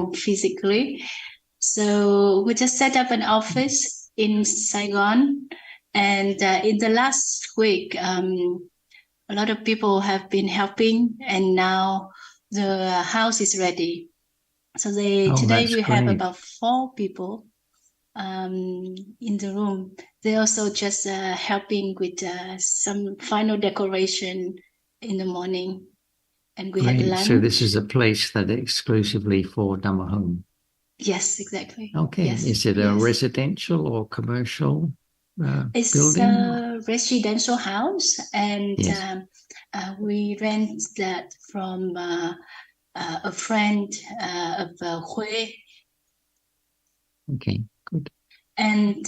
around physically. So we just set up an office in Saigon. And in the last week, a lot of people have been helping, and now the house is ready. So today we have about 4 people in the room. They also just helping with some final decoration in the morning. And we had lunch. So this is a place that exclusively for Dhamma home? Yes, exactly. Okay. Yes. Is it a residential or commercial it's building? A residential house, and yes. We rent that from a friend of Hui. Okay, good. And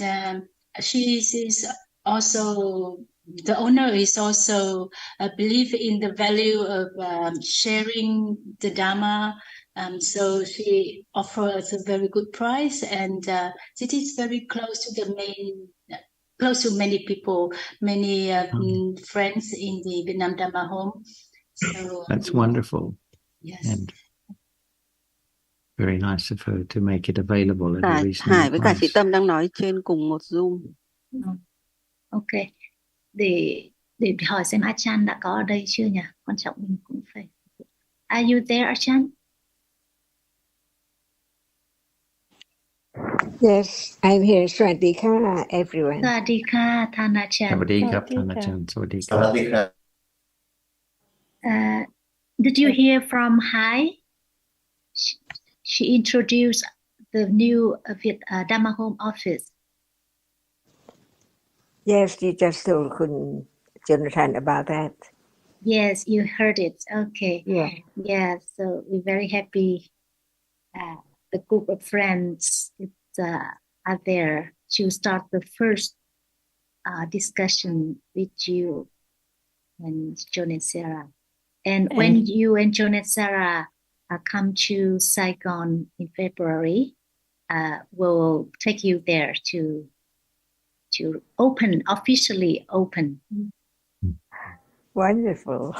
she is also, the owner is also believe in the value of sharing the Dhamma. So she offers a very good price, and it is very close to many people, many friends in the Vietnam-Dhamma home. So that's wonderful. Yes. And very nice of her to make it available at a reasonable Hải với cả chị price. Tâm đang nói trên cùng một Zoom. Ok. Để hỏi xem Achan đã có ở đây chưa nhỉ? Quan trọng mình cũng phải. Are you there, Achan? Yes, I'm here. Swadika, everyone. Swadika, Thanachan. Swadika, Thanachan. Swadika. Did you hear from Hai? She introduced the new Dhamma home office. Yes, you just told Jonathan about that. Yes, you heard it. Okay. Yeah. Yeah, so we're very happy. The group of friends are there to start the first discussion with you and John and Sarah. And when you and John and Sarah come to Saigon in February, we'll take you there to officially open. Wonderful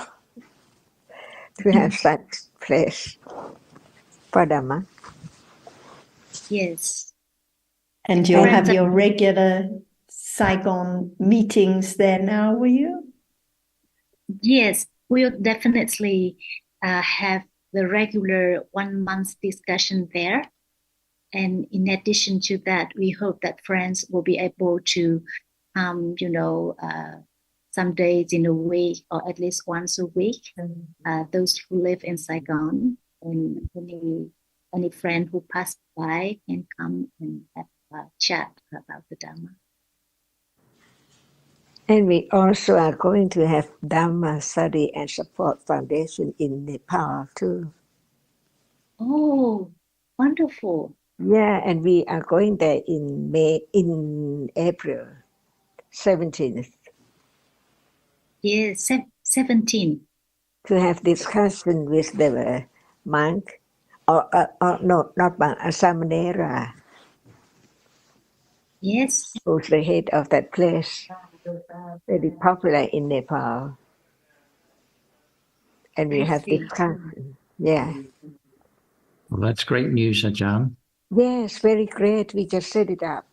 to have such place for Dhamma. Yes. And you'll have your regular Saigon meetings there now, will you? Yes, we'll definitely have the regular 1 month discussion there. And in addition to that, we hope that friends will be able to, some days in a week or at least once a week. Those who live in Saigon, and any friend who passed by can come and have a chat about the Dhamma. And we also are going to have Dhamma Study and Support Foundation in Nepal too. Oh, wonderful. Yeah, and we are going there in April 17th. Yes, 17. To have discussion with the monk, or no, not monk, a Samanera. Yes. Who's the head of that place. Very popular in Nepal. And we have discussion. Yeah. Well, that's great news, Ajahn. Yes, very great. We just set it up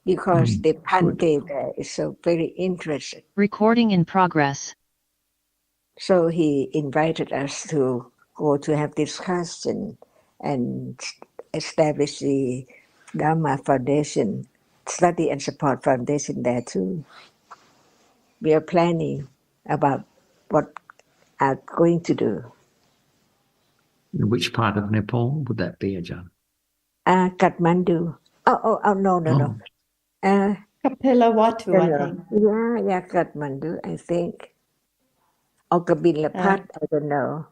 because the Pante there is so very interested. Recording in progress. So he invited us to go to have discussion and establish the Dhamma Foundation, Study and Support Foundation there too. We are planning about what are going to do. In which part of Nepal would that be, Ajahn? Kathmandu. No. Kapilawatu, I think. Yeah, Kathmandu, I think. Or Kabilapat, I don't know.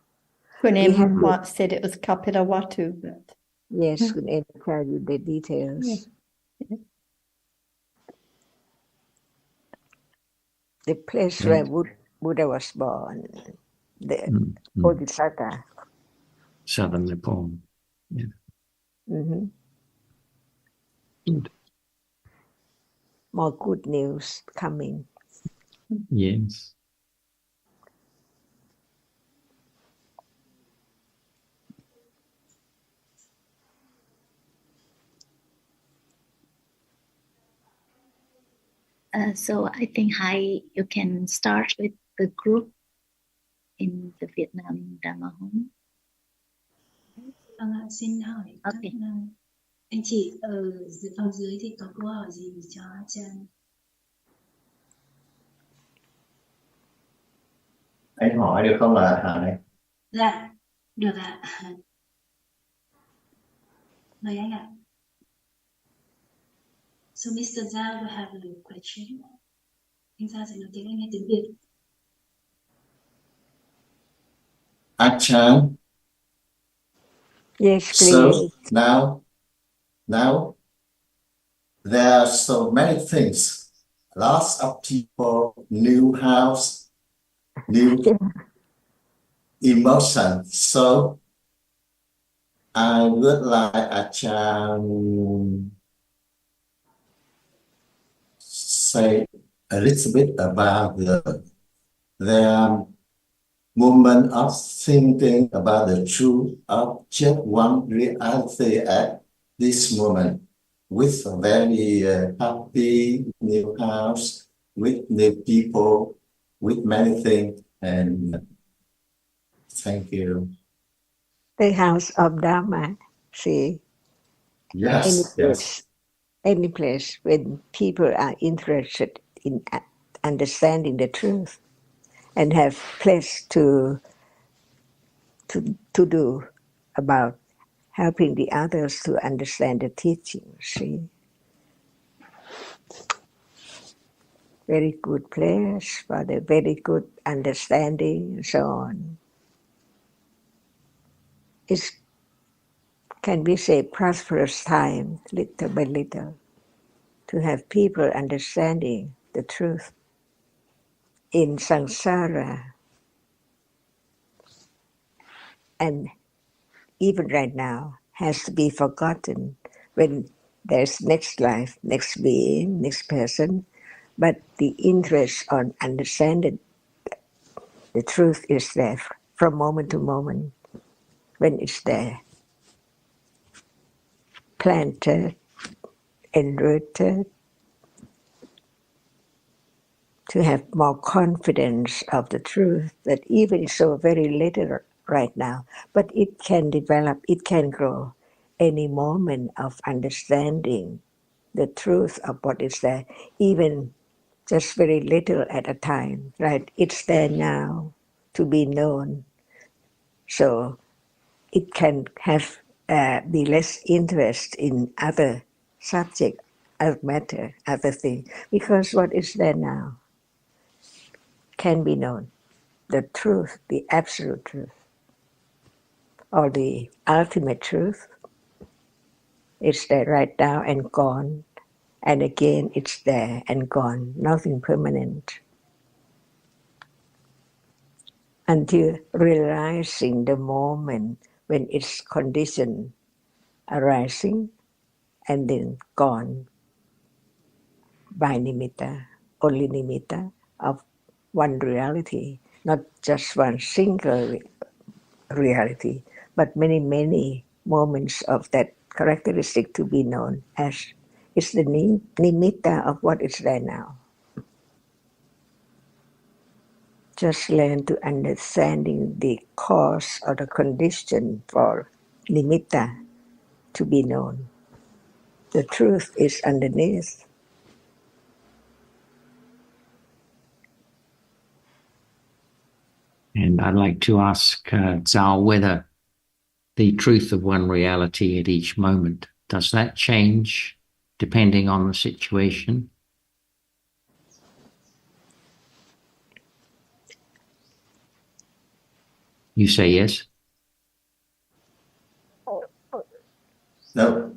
Kunem said it was Kapilawatu. But... Yes, Kunem will tell you the details. Yeah. The place where Buddha was born, the Bodhisattva. Southern Nepal. Yeah. Mm-hmm. Good. More good news coming. Yes. So I think you can start with the group in the Vietnam-Dhamma home. Xin hỏi các Okay. anh chị ở phòng dưới thì có câu hỏi gì cho Chan? Anh hỏi được không là Hải? Dạ, được ạ. Mời anh ạ. So Mr. Zhao will have a question. Anh Zhao sẽ nói tiếng Anh hay tiếng Việt? Achan. Yes, So please. now there are so many things. Lots of people, new house, new emotion. So I would like Achan say a little bit about their moment of thinking about the truth of just one reality at this moment, with a very happy new house, with new people, with many things, and thank you. The house of Dhamma, see, Yes, yes. any place when people are interested in understanding the truth and have place to do about helping the others to understand the teaching, see. Very good place for the very good understanding and so on. It's, can we say, prosperous time, little by little, to have people understanding the truth. In samsara, and even right now, has to be forgotten when there's next life, next being, next person, but the interest on understanding the truth is there from moment to moment when it's there. Planted and rooted to have more confidence of the truth that even so very little right now, but it can develop, it can grow any moment of understanding the truth of what is there, even just very little at a time, right? It's there now to be known. So it can have be less interest in other subject, other matter, other thing, because what is there now can be known. The truth, the absolute truth, or the ultimate truth, it's there right now and gone, and again it's there and gone, nothing permanent. Until realizing the moment when its condition arising and then gone by nimitta, only nimitta of one reality, not just one single reality, but many, many moments of that characteristic to be known as it's the nimitta of what is there now. Just learn to understanding the cause or the condition for nimitta to be known. The truth is underneath. And I'd like to ask Zhao whether the truth of one reality at each moment, does that change depending on the situation? You say yes? No.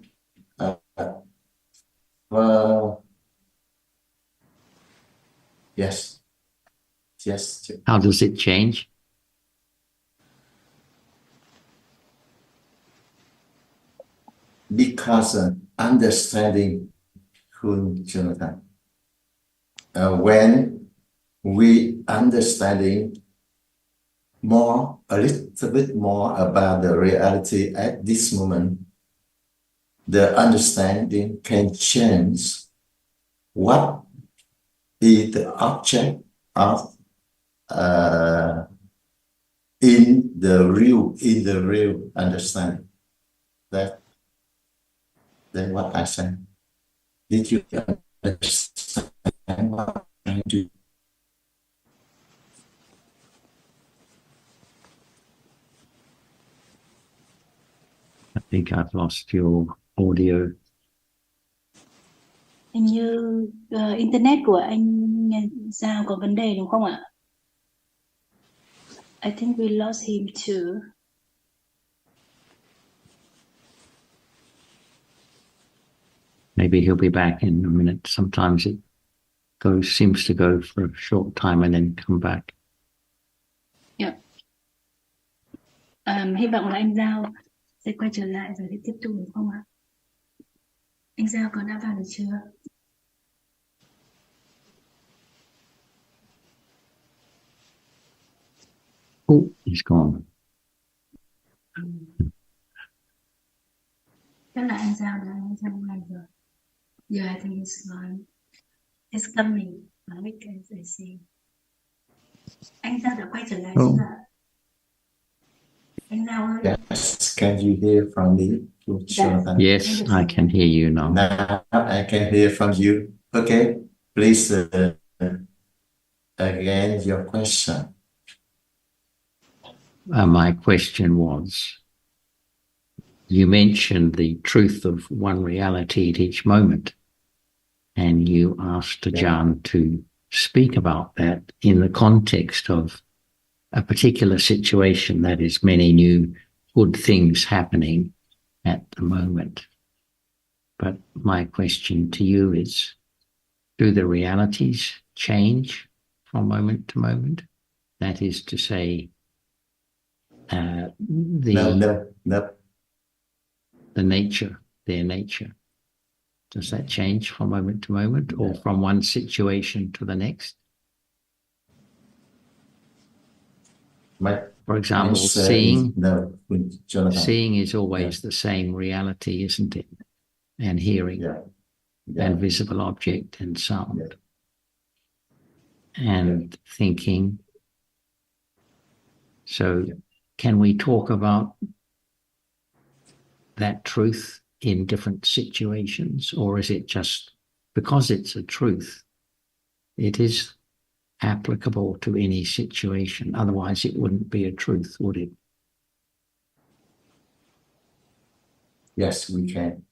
Well, yes. Yes. How does it change? Because understanding Jonathan. When we understanding more, a little bit more about the reality at this moment, the understanding can change what is the object of in the real understanding. That's what I said. Did you understand what I'm trying to? I think I've lost your audio. Hình như internet của anh Giao có vấn đề đúng không ạ? I think we lost him too. Maybe he'll be back in a minute. Sometimes it seems to go for a short time and then come back. Yeah. Hy vọng là anh Giao sẽ quay trở lại rồi để tiếp tục đúng không ạ? Anh Giao có đã vào được chưa? Oh, he's gone. Chắc là anh Giao đã ra ngoài rồi. Yeah, I think it's gone. It's coming. I see. Anh Giao đã quay trở lại chưa ạ? Anh Giao ơi. Yes, can you hear from me? Jonathan? Yes, I can hear you now. Now I can hear from you. Okay, please again your question. My question was, you mentioned the truth of one reality at each moment, and you asked Ajahn to speak about that in the context of a particular situation, that is many new good things happening at the moment. But my question to you is, do the realities change from moment to moment? That is to say, No. the nature, their nature. Does that change from moment to moment or from one situation to the next? For example, seeing is always the same reality, isn't it? And hearing and visible object and sound. And thinking. So can we talk about that truth in different situations, or is it just because it's a truth, it is applicable to any situation? Otherwise it wouldn't be a truth, would it? Yes, we can.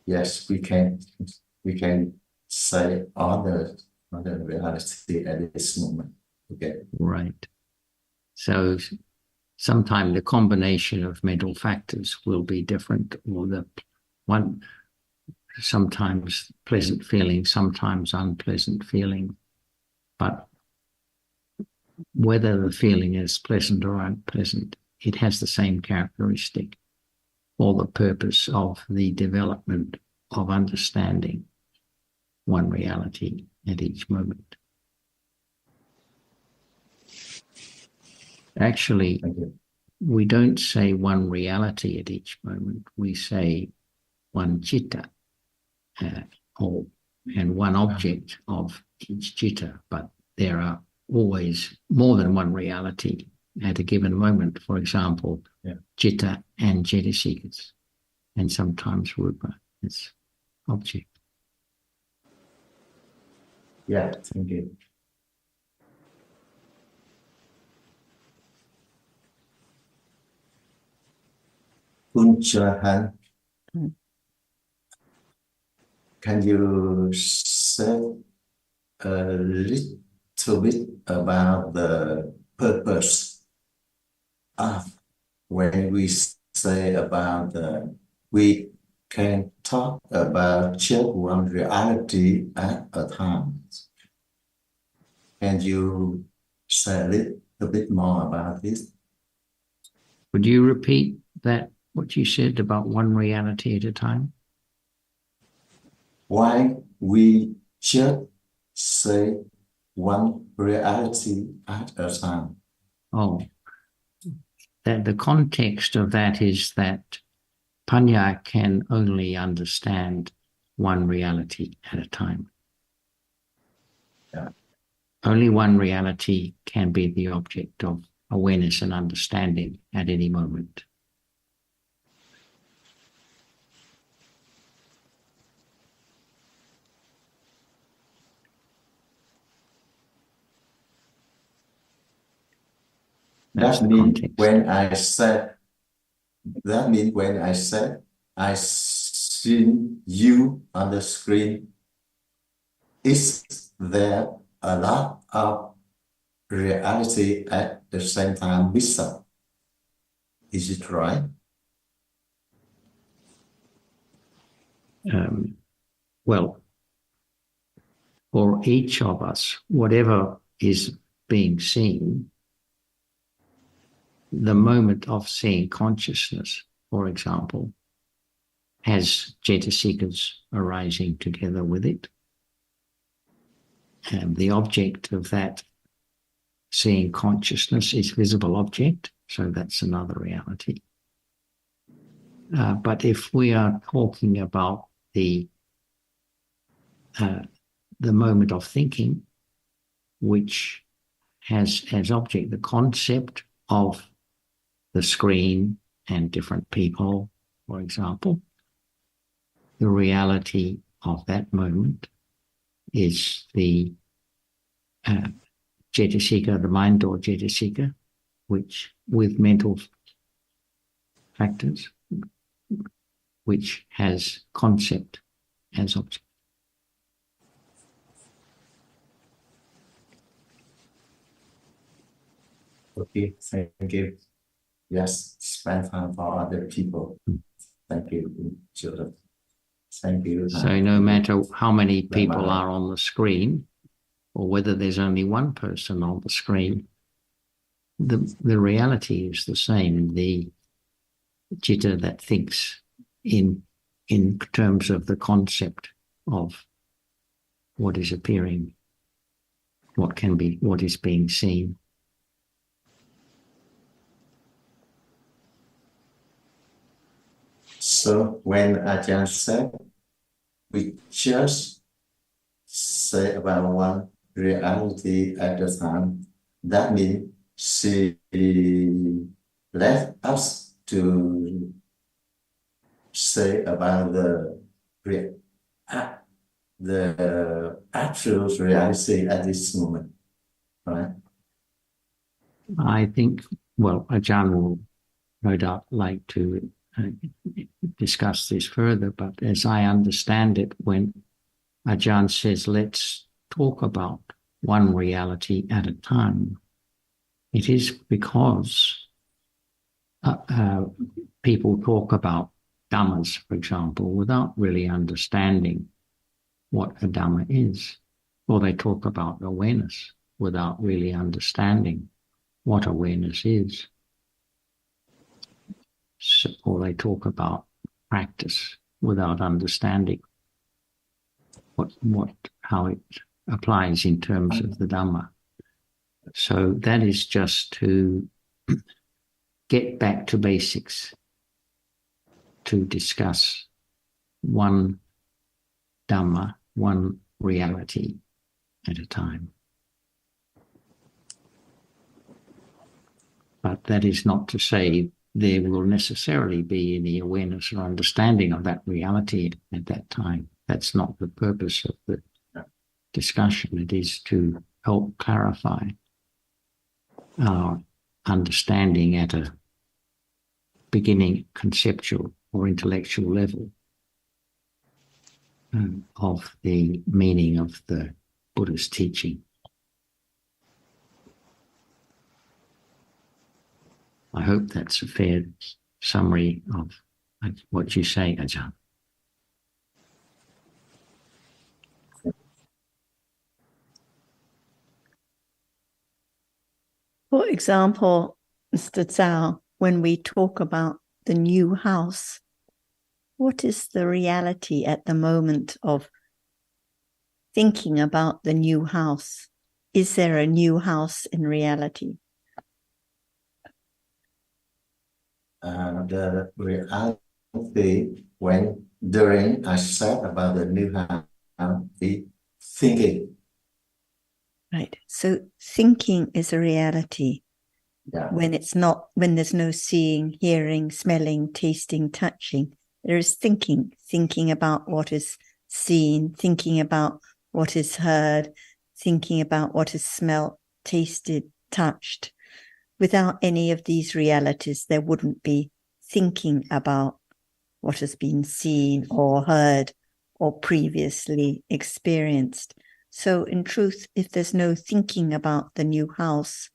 Yes, we can. We can say other reality at this moment. Okay. Right. So sometimes the combination of mental factors will be different, or the one, sometimes pleasant feeling, sometimes unpleasant feeling. But whether the feeling is pleasant or unpleasant, it has the same characteristic for the purpose of the development of understanding one reality at each moment. Actually, we don't say one reality at each moment. We say one citta, and one object of each citta, but there are always more than one reality at a given moment. For example, citta and jetasikas, and sometimes rupa is object. Yeah, thank you. Unjahan, can you say a little bit about the purpose of when we say about we can talk about just one reality at a time? Can you say a little bit more about this? Would you repeat that, what you said about one reality at a time? Why we just say one reality at a time? Oh, that the context of that is that Panya can only understand one reality at a time. only one reality can be the object of awareness and understanding at any moment. That means when I said I seen you on the screen, is there a lot of reality at the same time without? Is it right? Well, for each of us, whatever is being seen, the moment of seeing consciousness, for example, has jetasikas arising together with it. And the object of that seeing consciousness is visible object, so that's another reality. But if we are talking about the moment of thinking, which has as object the concept of the screen and different people, for example, the reality of that moment is the cetasika, the mind door cetasika, which with mental factors, which has concept as object. Okay, thank you. Yes, spend time for other people. Thank you, children. Thank you. So no matter how many people are on the screen, or whether there's only one person on the screen, the reality is the same. The citta that thinks in terms of the concept of what is appearing, what is being seen. So when Ajahn said, we just say about one reality at a time, that means she left us to say about the actual reality at this moment, right? I think, well, Ajahn will no doubt like to discuss this further, but as I understand it, when Ajahn says, let's talk about one reality at a time, it is because people talk about dhammas, for example, without really understanding what a dhamma is, or they talk about awareness without really understanding what awareness is. So, or they talk about practice without understanding how it applies in terms of the Dhamma. So that is just to get back to basics, to discuss one Dhamma, one reality at a time. But that is not to say there will necessarily be any awareness or understanding of that reality at that time. That's not the purpose of the discussion. It is to help clarify our understanding at a beginning conceptual or intellectual level of the meaning of the Buddha's teaching. I hope that's a fair summary of what you say, Ajahn. For example, Mr. Zhao, when we talk about the new house, what is the reality at the moment of thinking about the new house? Is there a new house in reality? The reality when during I said about the new house, the thinking Right. So thinking is a reality. Yeah. When there's no seeing, hearing, smelling, tasting, touching, there is thinking about what is seen, thinking about what is heard, thinking about what is smelt, tasted, touched. Without any of these realities, there wouldn't be thinking about what has been seen or heard or previously experienced. So in truth, if there's no thinking about the new house,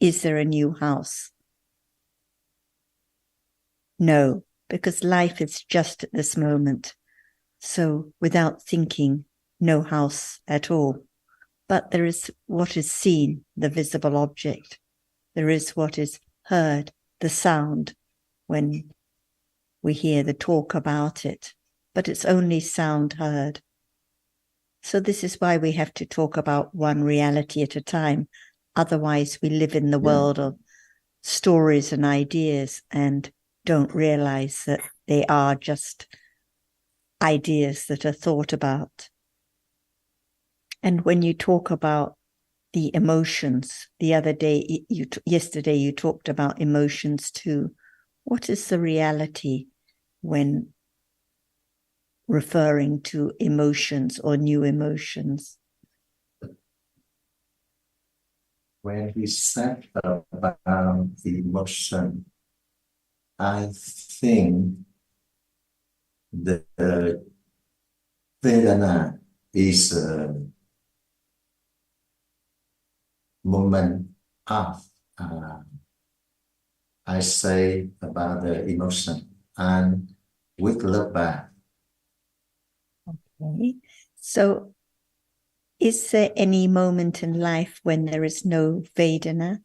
is there a new house? No, because life is just at this moment. So without thinking, no house at all. But there is what is seen, the visible object. There is what is heard, the sound, when we hear the talk about it. But it's only sound heard. So this is why we have to talk about one reality at a time. Otherwise, we live in the world of stories and ideas and don't realize that they are just ideas that are thought about. And when you talk about the emotions, yesterday you talked about emotions too. What is the reality when referring to emotions or new emotions? When we said about emotion, I think the Vedana is a moment of, I say about the emotion, and with look back. Okay. So is there any moment in life when there is no Vedana?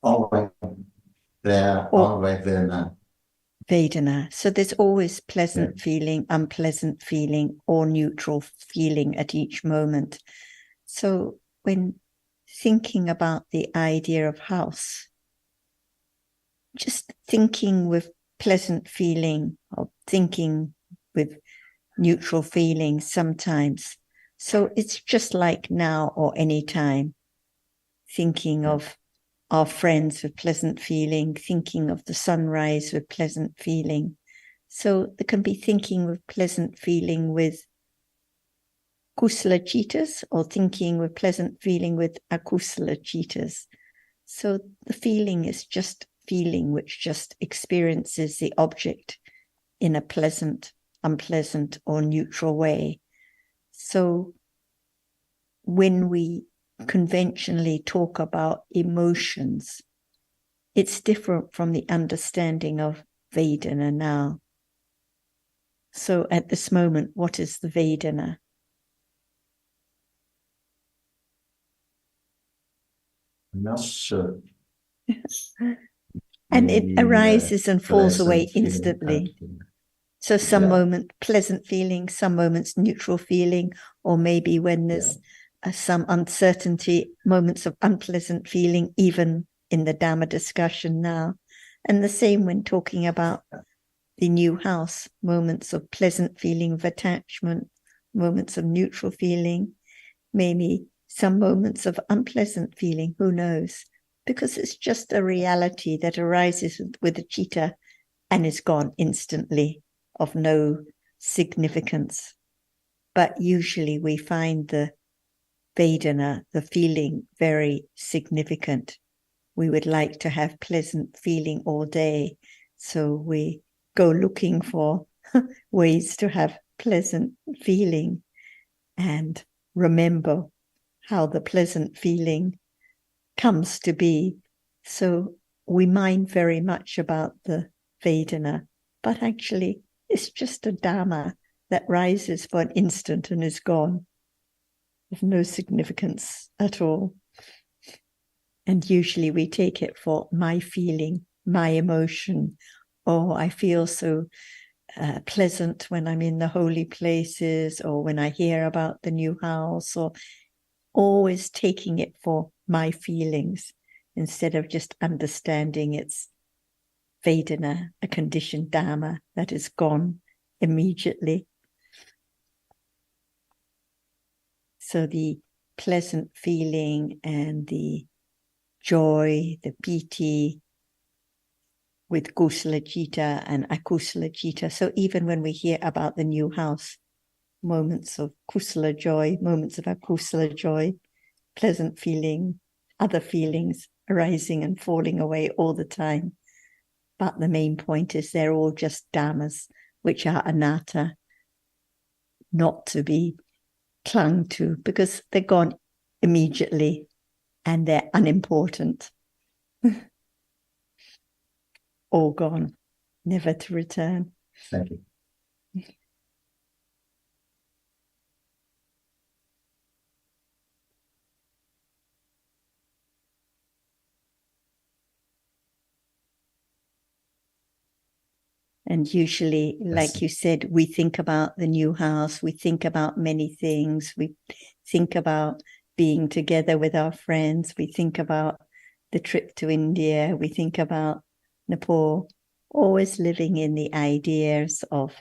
Always, there are always Vedana. Vedana. So there's always pleasant feeling, unpleasant feeling, or neutral feeling at each moment. So when thinking about the idea of house, just thinking with pleasant feeling or thinking with neutral feeling sometimes. So it's just like now or any time, thinking of our friends with pleasant feeling, thinking of the sunrise with pleasant feeling. So there can be thinking with pleasant feeling with kusala citas or thinking with pleasant feeling with akusala citas. So the feeling is just feeling which just experiences the object in a pleasant, unpleasant, or neutral way. So when we conventionally talk about emotions, it's different from the understanding of Vedana now. So at this moment, what is the Vedana? Not sure. And it arises and falls away Pleasant feeling, instantly. So some moment pleasant feeling, some moments neutral feeling, or maybe when there's some uncertainty, moments of unpleasant feeling, even in the Dhamma discussion now. And the same when talking about the new house, moments of pleasant feeling of attachment, moments of neutral feeling, maybe some moments of unpleasant feeling, who knows? Because it's just a reality that arises with a citta and is gone instantly, of no significance. But usually we find the Vedana, the feeling, very significant. We would like to have pleasant feeling all day, so we go looking for ways to have pleasant feeling and remember how the pleasant feeling comes to be. So we mind very much about the Vedana, but actually it's just a Dhamma that rises for an instant and is gone, with no significance at all. And usually we take it for my feeling, my emotion, or I feel so pleasant when I'm in the holy places, or when I hear about the new house, or always taking it for my feelings instead of just understanding it's Vedana, a conditioned Dhamma that is gone immediately. So the pleasant feeling and the joy, the piti with kusala citta and akusala citta. So even when we hear about the new house, moments of kusala joy, moments of akusala joy, pleasant feeling, other feelings arising and falling away all the time. But the main point is they're all just dhammas, which are anatta, not to be clung to, because they're gone immediately and they're unimportant. All gone, never to return. Thank you. And usually, like you said, we think about the new house, we think about many things, we think about being together with our friends, we think about the trip to India, we think about Nepal, always living in the ideas of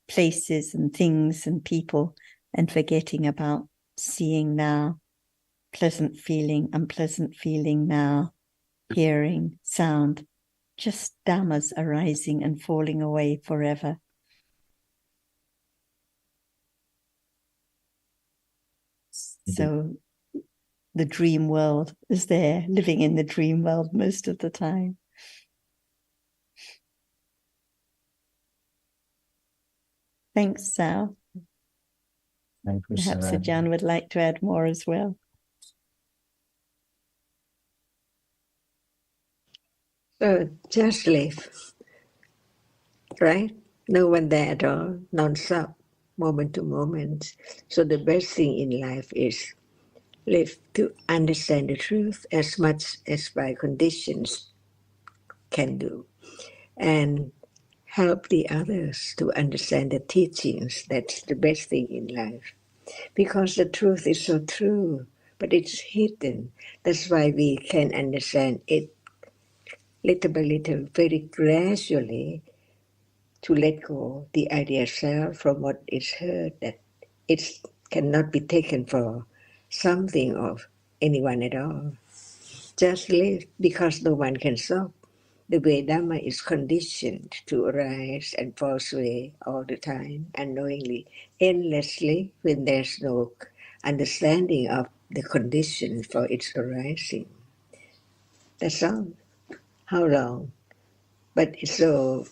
places and things and people and forgetting about seeing now, pleasant feeling, unpleasant feeling now, hearing, sound, just dhammas arising and falling away forever. So the dream world is there, living in the dream world most of the time. Thanks, Sal. Thank you, Perhaps Sarah. Ajahn would like to add more as well. So just live, right? No one there at all, non-stop, moment to moment. So the best thing in life is live to understand the truth as much as by conditions can do, and help the others to understand the teachings. That's the best thing in life. Because the truth is so true, but it's hidden. That's why we can understand it little by little, very gradually, to let go the idea self from what is heard, that it cannot be taken for something of anyone at all. Just live, because no one can stop. The way Dhamma is conditioned to arise and fall away all the time, unknowingly, endlessly, when there's no understanding of the condition for its arising. That's all. How long? But it's so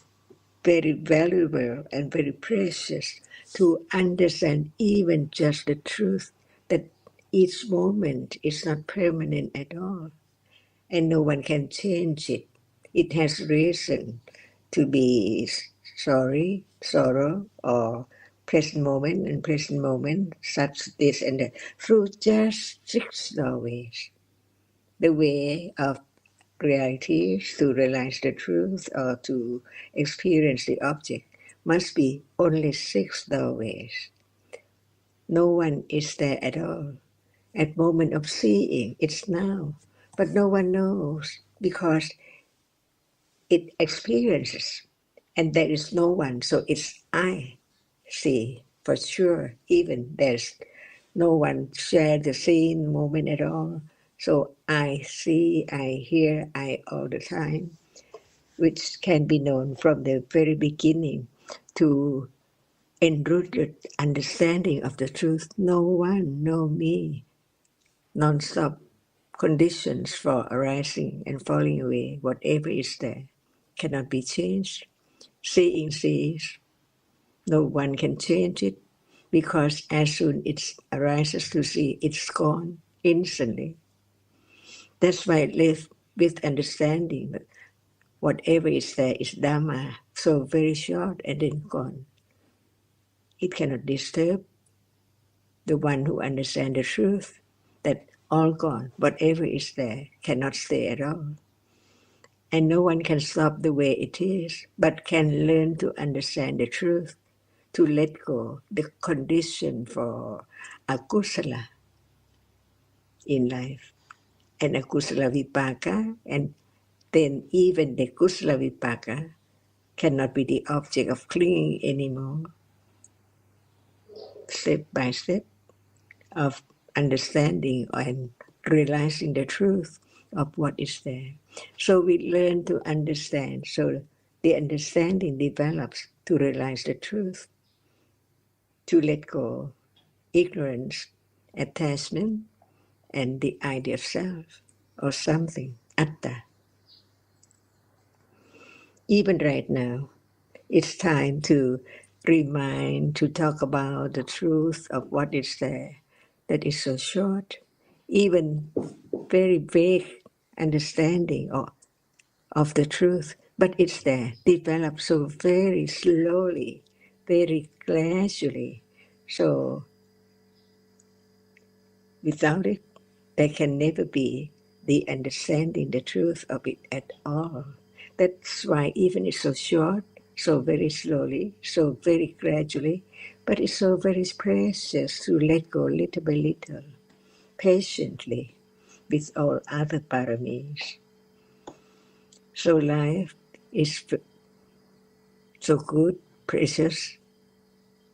very valuable and very precious to understand even just the truth that each moment is not permanent at all, and no one can change it. It has reason to be sorrow, or present moment and present moment, such this and that, through just 6 doorways. The way of reality to realize the truth or to experience the object must be only 6 doorways. No one is there at all. At moment of seeing, it's now, but no one knows because it experiences, and there is no one, so it's I see for sure. Even there's no one share the same moment at all. So I see, I hear, I all the time, which can be known from the very beginning to enrooted understanding of the truth. No one, no me, non-stop conditions for arising and falling away, whatever is there, cannot be changed. Seeing sees, no one can change it, because as soon it arises to see, it's gone instantly. That's why it lives with understanding that whatever is there is Dhamma, so very short and then gone. It cannot disturb the one who understands the truth, that all gone, whatever is there cannot stay at all. And no one can stop the way it is, but can learn to understand the truth, to let go the condition for akusala in life, and akusala vipaka, and then even the kusala vipaka cannot be the object of clinging anymore. Step by step of understanding and realizing the truth of what is there. So we learn to understand. So the understanding develops to realize the truth, to let go ignorance, attachment, and the idea of self or something, atta. Even right now, it's time to remind, to talk about the truth of what is there that is so short, even very vague understanding of the truth, but it's there, developed so very slowly, very gradually. So without it, there can never be the understanding the truth of it at all. That's why even it's so short, so very slowly, so very gradually, but it's so very precious to let go little by little, patiently, with all other paramis. So life is so good, precious,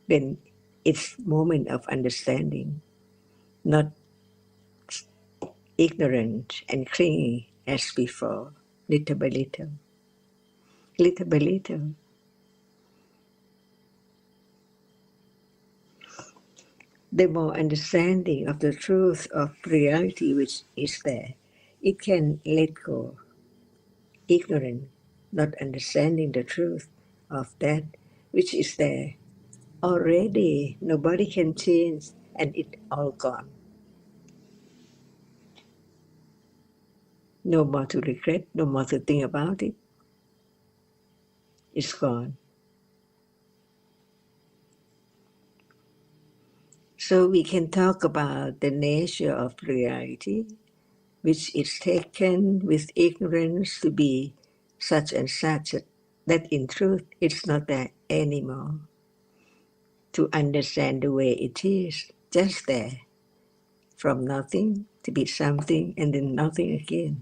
then it's moment of understanding, not ignorant and clingy as before, little by little, little by little. The more understanding of the truth of reality which is there, it can let go ignorant, not understanding the truth of that which is there. Already nobody can change and it all gone. No more to regret, no more to think about it. It's gone. So we can talk about the nature of reality, which is taken with ignorance to be such and such, that in truth it's not there anymore. To understand the way it is, just there, from nothing to be something and then nothing again.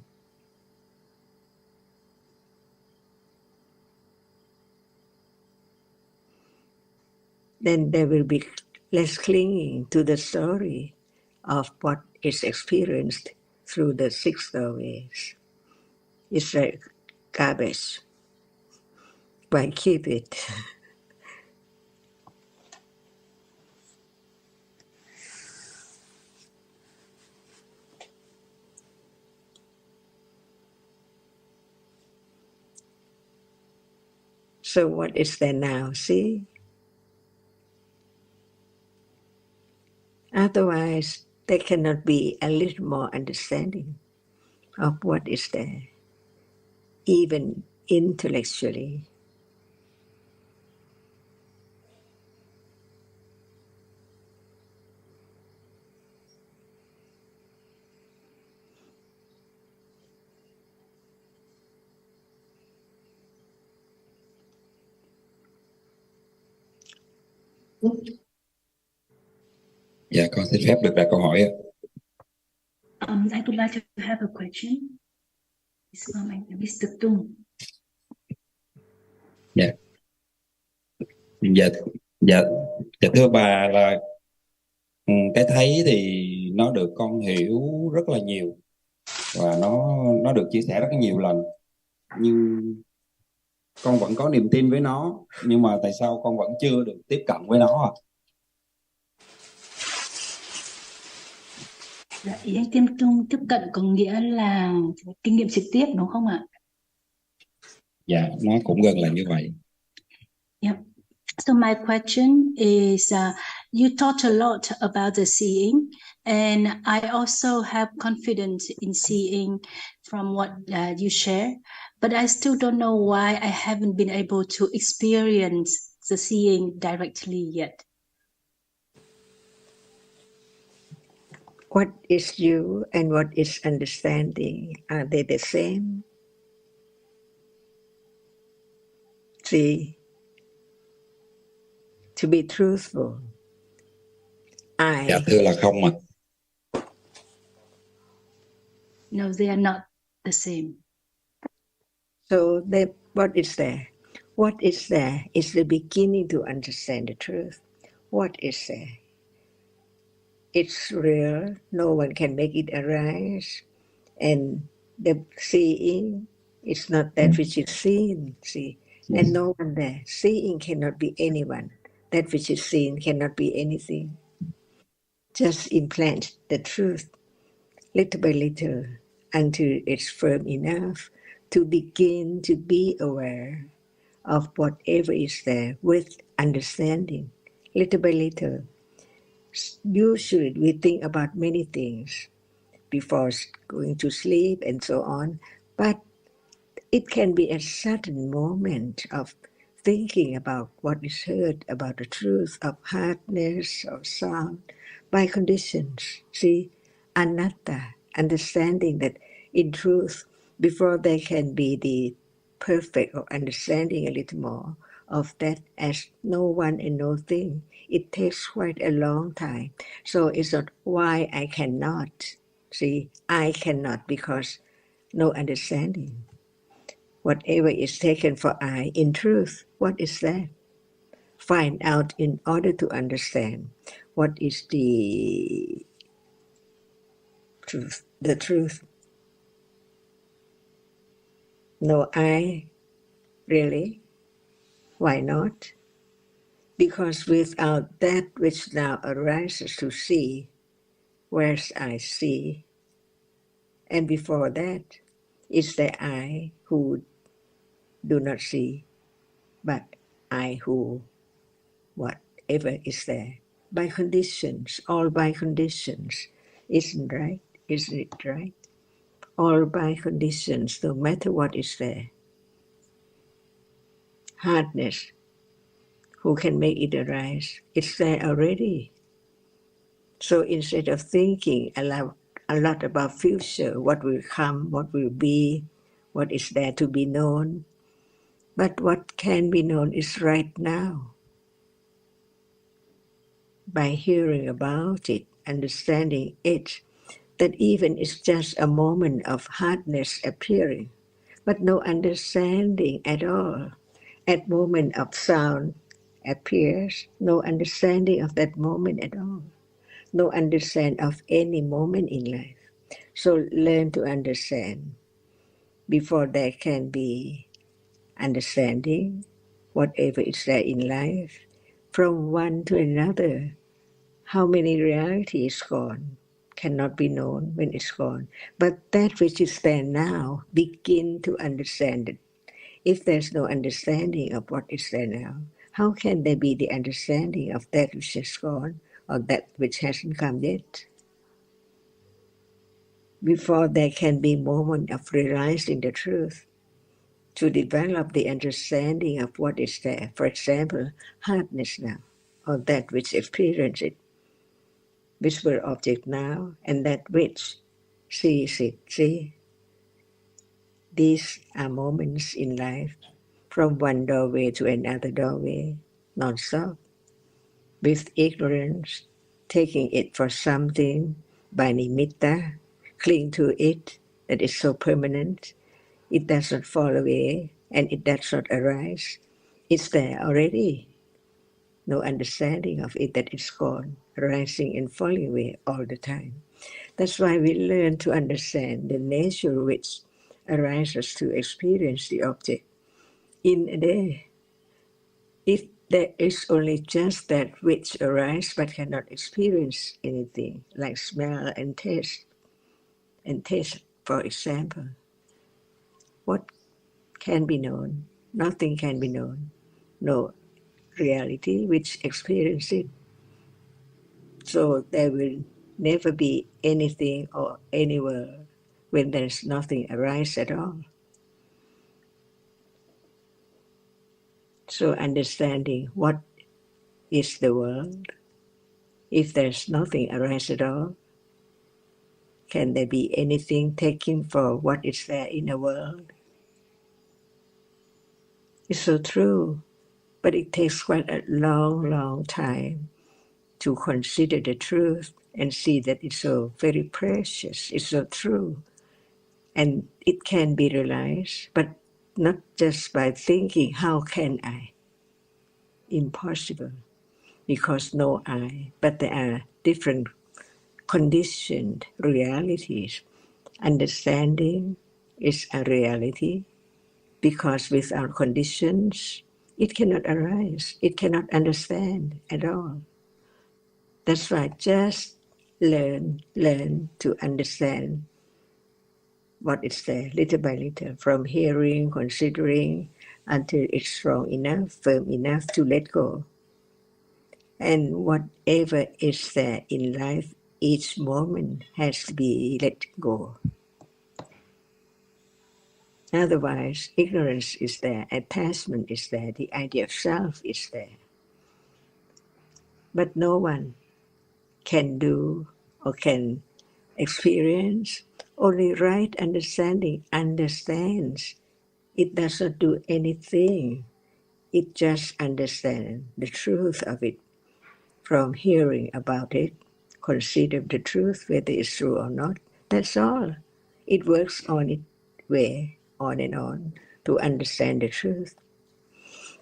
Then there will be less clinging to the story of what is experienced through the six doorways. It's like garbage. Why keep it? So what is there now? See? Otherwise, there cannot be a little more understanding of what is there, even intellectually. Dạ, con xin phép được đặt câu hỏi ạ. I would like to have a question. It's from Mr. Tung. Dạ. Dạ, dạ, dạ thưa bà là cái thấy thì nó được con hiểu rất là nhiều và nó được chia sẻ rất nhiều lần, nhưng con vẫn có niềm tin với nó, nhưng mà tại sao con vẫn chưa được tiếp cận với nó ạ? Dạ, ý anh tiếp cận có nghĩa là kinh nghiệm trực tiếp đúng không ạ? Dạ, nó cũng gần là như vậy. Yeah. So my question is, you taught a lot about the seeing, and I also have confidence in seeing from what you share, but I still don't know why I haven't been able to experience the seeing directly yet. What is you and what is understanding? Are they the same? See, to be truthful, Dạ thưa là không ạ. No, they are not the same. So what is there? What is there is the beginning to understand the truth. What is there? it's real, no one can make it arise. And the seeing is not that which is seen, see. And no one there. Seeing cannot be anyone. That which is seen cannot be anything. Just implant the truth little by little until it's firm enough to begin to be aware of whatever is there with understanding. Little by little. Usually we think about many things before going to sleep and so on, but it can be a sudden moment of thinking about what is heard, about the truth of hardness or sound by conditions. See, anatta, understanding that in truth, before there can be the perfect or understanding a little more of that as no one and no thing, it takes quite a long time. So it's not why I cannot. See, I cannot because no understanding. Whatever is taken for I in truth, what is that? Find out in order to understand what is the truth. The truth. No I, really? Why not? Because without that which now arises to see, where's I see? And before that, it's the I who do not see, but I who whatever is there. By conditions, all by conditions. Isn't right? Isn't it right? All by conditions, no matter what is there. Hardness, who can make it arise? It's there already. So instead of thinking a lot about future, what will come, what will be, what is there to be known, but what can be known is right now. By hearing about it, understanding it, that even it's just a moment of hardness appearing, but no understanding at all. At moment of sound appears, no understanding of that moment at all. No understand of any moment in life. So learn to understand before there can be understanding, whatever is there in life, from one to another. How many realities gone cannot be known when it's gone. But that which is there now, begin to understand it. If there's no understanding of what is there now, how can there be the understanding of that which is gone or that which hasn't come yet? Before there can be moment of realizing the truth, to develop the understanding of what is there, for example, hardness now, or that which experiences it, visible object now, and that which sees it. See, these are moments in life, from one doorway to another doorway, non-stop, with ignorance, taking it for something by nimitta, cling to it, that is so permanent, it does not fall away, and it does not arise. It's there already. No understanding of it that it's gone, rising and falling away all the time. That's why we learn to understand the nature which arises to experience the object in a day. If there is only just that which arises but cannot experience anything, like smell and taste, for example, what can be known? Nothing can be known. No reality which experiences it. So there will never be anything or anywhere when there's nothing arise at all. So understanding what is the world, if there's nothing arise at all, can there be anything taken for what is there in the world? It's so true, but it takes quite a long time to consider the truth and see that it's so very precious, it's so true. And it can be realized, but not just by thinking, how can I? Impossible, because no I, but there are different conditioned realities. Understanding is a reality because without conditions, it cannot arise. It cannot understand at all. That's why just learn to understand what is there little by little, from hearing, considering, until it's strong enough, firm enough to let go. And whatever is there in life, each moment has to be let go. Otherwise, ignorance is there, attachment is there, the idea of self is there. But no one can do or can experience. Only right understanding understands. It does not do anything. It just understands the truth of it. From hearing about it, consider the truth, whether it's true or not. That's all. It works on its way, on and on, to understand the truth.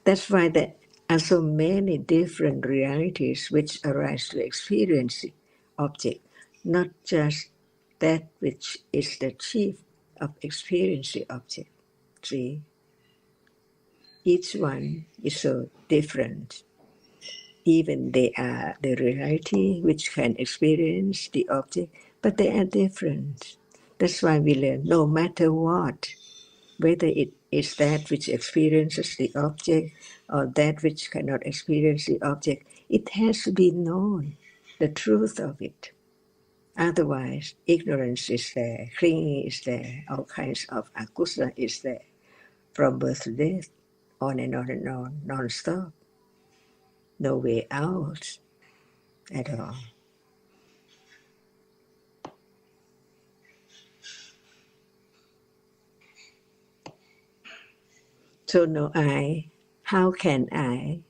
That's why there are so many different realities which arise to experience the object, not just that which is the chief of experience the object. See, each one is so different. Even they are the reality which can experience the object, but they are different. That's why we learn, no matter what, whether it is that which experiences the object or that which cannot experience the object, it has to be known, the truth of it. Otherwise, ignorance is there, clinging is there, all kinds of akusala is there, from birth to death, on and on and on, non-stop. No way out at all. So no I, how can I?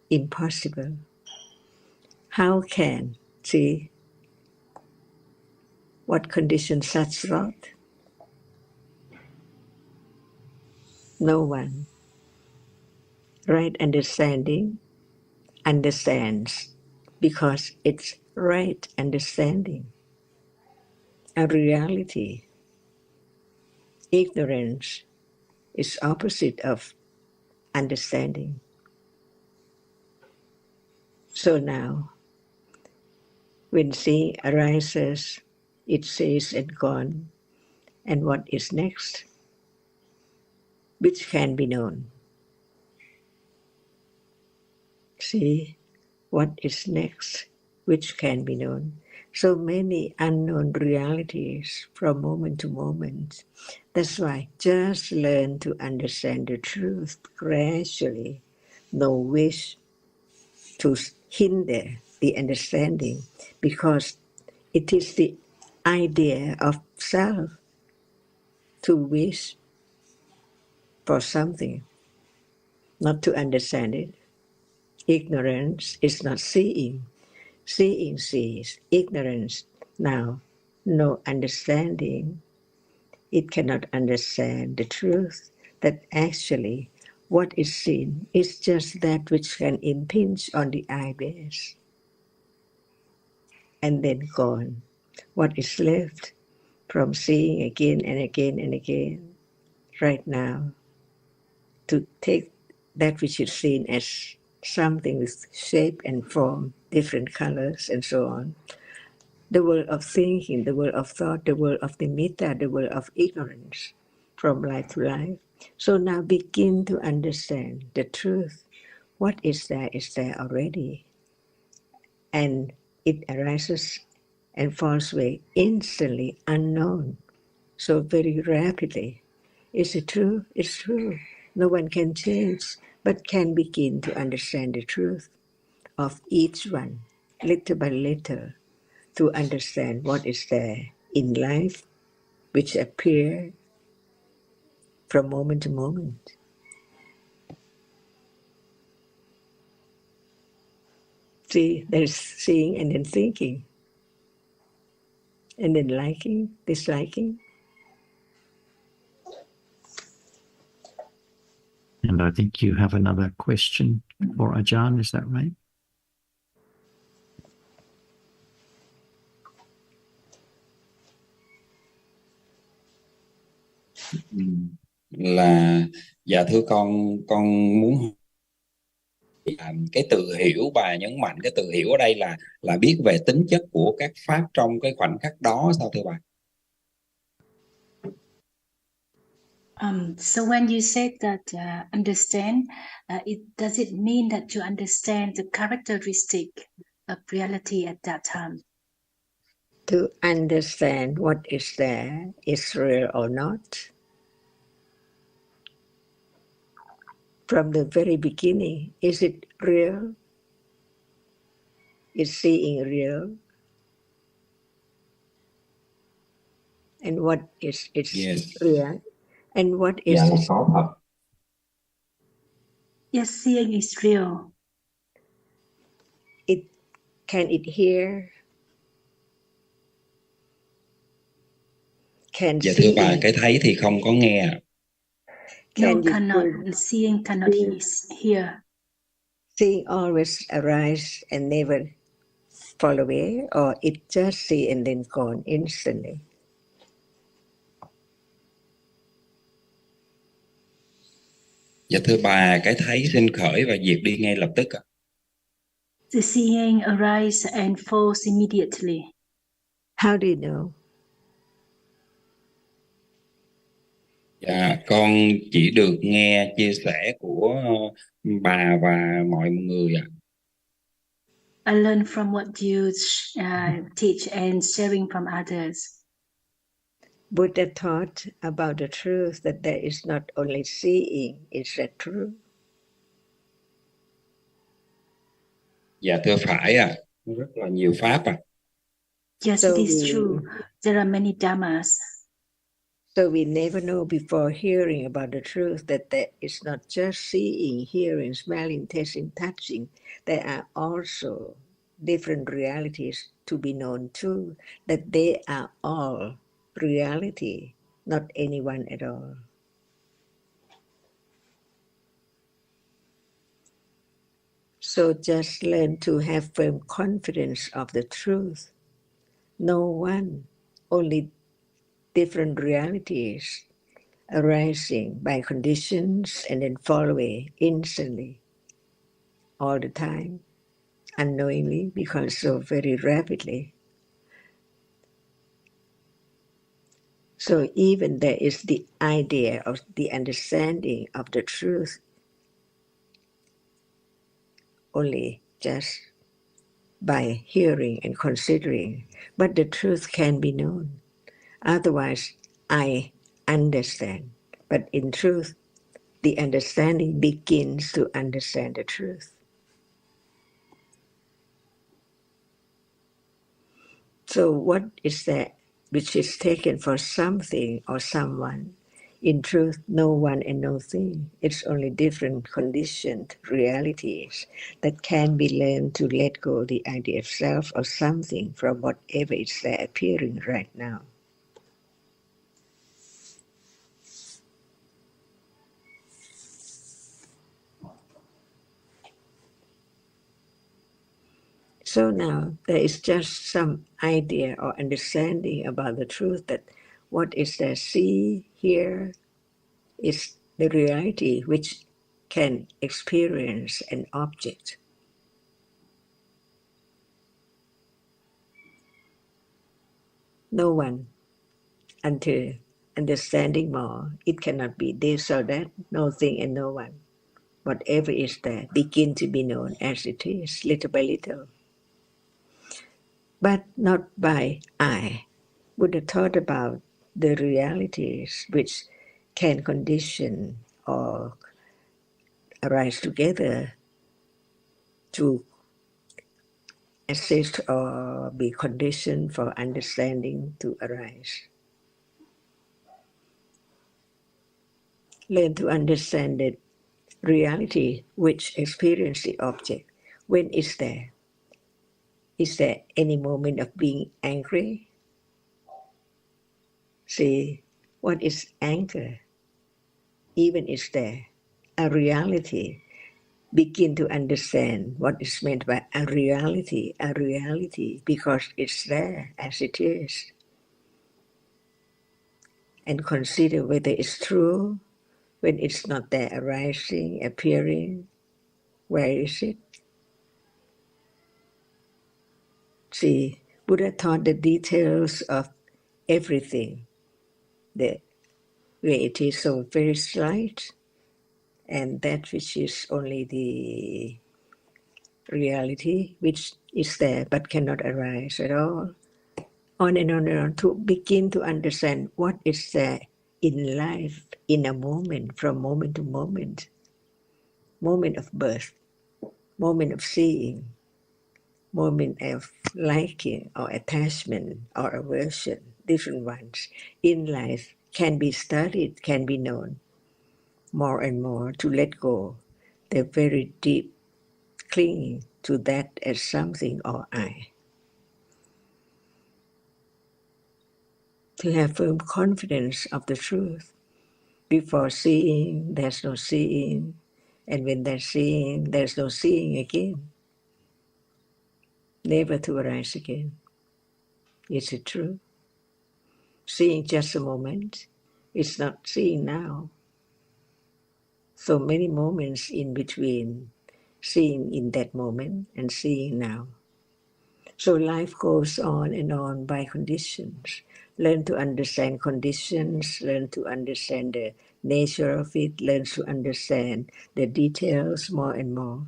Impossible. How can? See, what conditions such thought? No one. Right understanding understands because it's right understanding. A reality. Ignorance is opposite of understanding. So now, when seeing arises, it says and gone, and what is next, which can be known. See, what is next, which can be known. So many unknown realities from moment to moment. That's why just learn to understand the truth gradually. No wish to hinder the understanding, because it is the idea of self to wish for something, not to understand it. Ignorance is not seeing. Seeing sees. Ignorance now, no understanding. It cannot understand the truth that actually what is seen is just that which can impinge on the eye base and then gone. What is left from seeing again and again and again right now, to take that which is seen as something with shape and form, different colors and so on. The world of thinking, the world of thought, the world of nimitta, the world of ignorance from life to life. So now begin to understand the truth. What is there already. And it arises and falls away instantly, unknown, so very rapidly. Is it true? It's true. No one can change, but can begin to understand the truth of each one, little by little, to understand what is there in life, which appear from moment to moment. See, there's seeing and then thinking, and then liking, disliking. And I think you have another question for Ajahn, is that right? Là dạ thưa con muốn cái từ hiểu, bà nhấn mạnh cái từ hiểu ở đây là biết về tính chất của các pháp trong cái khoảnh khắc đó sao thưa bà? So when you said that understand, does it mean that you understand the characteristic of reality at that time? To understand what is there is real or not. From the very beginning, is it real? Is seeing real? And what is its real? And what is Dạ, its... có thật. Yes, seeing is real. Can it hear? Can Dạ thưa see? bà, cái thấy thì không có nghe. No, cannot. Seeing cannot hear. Seeing always arise and never fall away, or it just see and then gone instantly? Dạ thưa bà, cái thấy sinh khởi và diệt đi ngay lập tức ạ. The seeing arises and falls immediately. How do you know? Dạ, con chỉ được nghe chia sẻ của bà và mọi người ạ. I learn from what you teach and sharing from others. Buddha taught about the truth that there is not only seeing, is that true? Dạ thưa phải ạ, rất là nhiều pháp ạ. Yes, it is true. There are many dhammas. So we never know before hearing about the truth that there is not just seeing, hearing, smelling, tasting, touching. There are also different realities to be known too, that they are all reality, not anyone at all. So just learn to have firm confidence of the truth. No one, only different realities arising by conditions and then fall away instantly, all the time, unknowingly, because so very rapidly. So even there is the idea of the understanding of the truth only just by hearing and considering, but the truth can be known. Otherwise, I understand. But in truth, the understanding begins to understand the truth. So what is that which is taken for something or someone? In truth, no one and no thing. It's only different conditioned realities that can be learned to let go the idea of self or something from whatever is there appearing right now. So now there is just some idea or understanding about the truth that what is there see, hear, is the reality which can experience an object. No one, until understanding more, it cannot be this or that, no thing and no one. Whatever is there, begin to be known as it is, little by little. But not by I. Buddha taught about the realities which can condition or arise together to assist or be conditioned for understanding to arise. Learn to understand that reality which experience the object. When is there? Is there any moment of being angry? See, what is anger? Even is there a reality? Begin to understand what is meant by a reality, because it's there as it is. and consider whether it's true. When it's not there, arising, appearing, where is it? See, Buddha taught the details of everything, the way it is so very slight, and that which is only the reality, which is there but cannot arise at all. On and on and on, to begin to understand what is there in life, in a moment, from moment to moment of birth, moment of seeing, moment of liking or attachment or aversion, different ones in life can be studied, can be known more and more, to let go the very deep clinging to that as something or I. To have firm confidence of the truth. Before seeing, there's no seeing, and when there's seeing, there's no seeing again, never to arise again. Is it true? Seeing just a moment, it's not seeing now. So many moments in between, seeing in that moment and seeing now. So life goes on and on by conditions. Learn to understand conditions, learn to understand the nature of it, learn to understand the details more and more.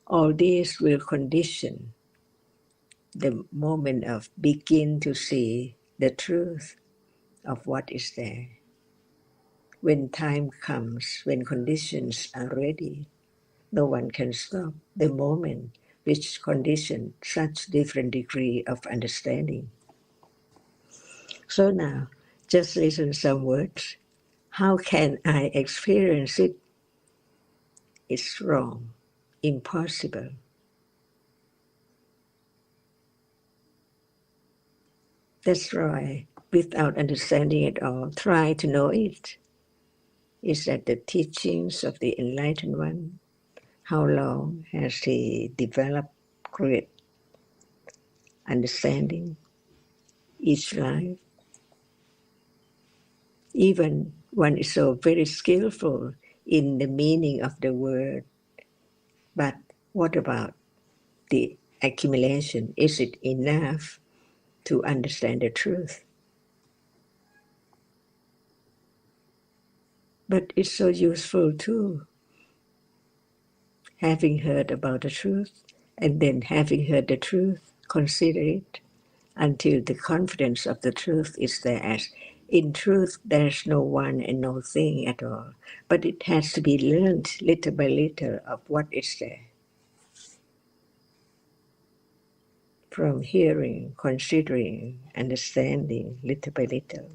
All these will condition the moment of begin to see the truth of what is there. When time comes, when conditions are ready, no one can stop the moment which condition such different degree of understanding. So now, just listen some words. How can I experience it? It's wrong, impossible. That's why, without understanding it all, try to know it. Is that the teachings of the Enlightened One? How long has he developed great understanding each life? Even one is so very skillful in the meaning of the word, but what about the accumulation? Is it enough to understand the truth? But it's so useful too, having heard about the truth, and then having heard the truth, consider it until the confidence of the truth is there. As in truth, there's no one and no thing at all, but it has to be learned little by little of what is there. From hearing, considering, understanding, little by little.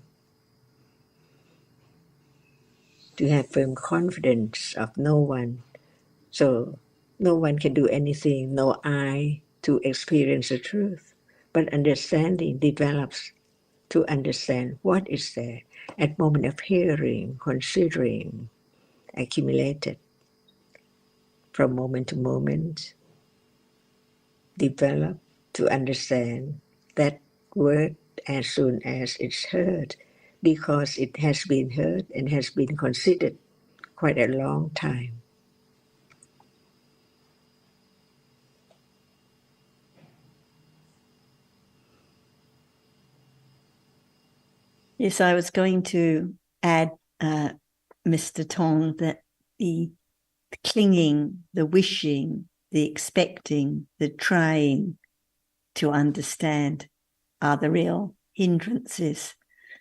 To have firm confidence of no one. So no one can do anything, no I to experience the truth. But understanding develops to understand what is there at moment of hearing, considering, accumulated. From moment to moment, develop to understand that word as soon as it's heard, because it has been heard and has been considered quite a long time. Yes, I was going to add, Mr. Tong, that the clinging, the wishing, the expecting, the trying to understand are the real hindrances.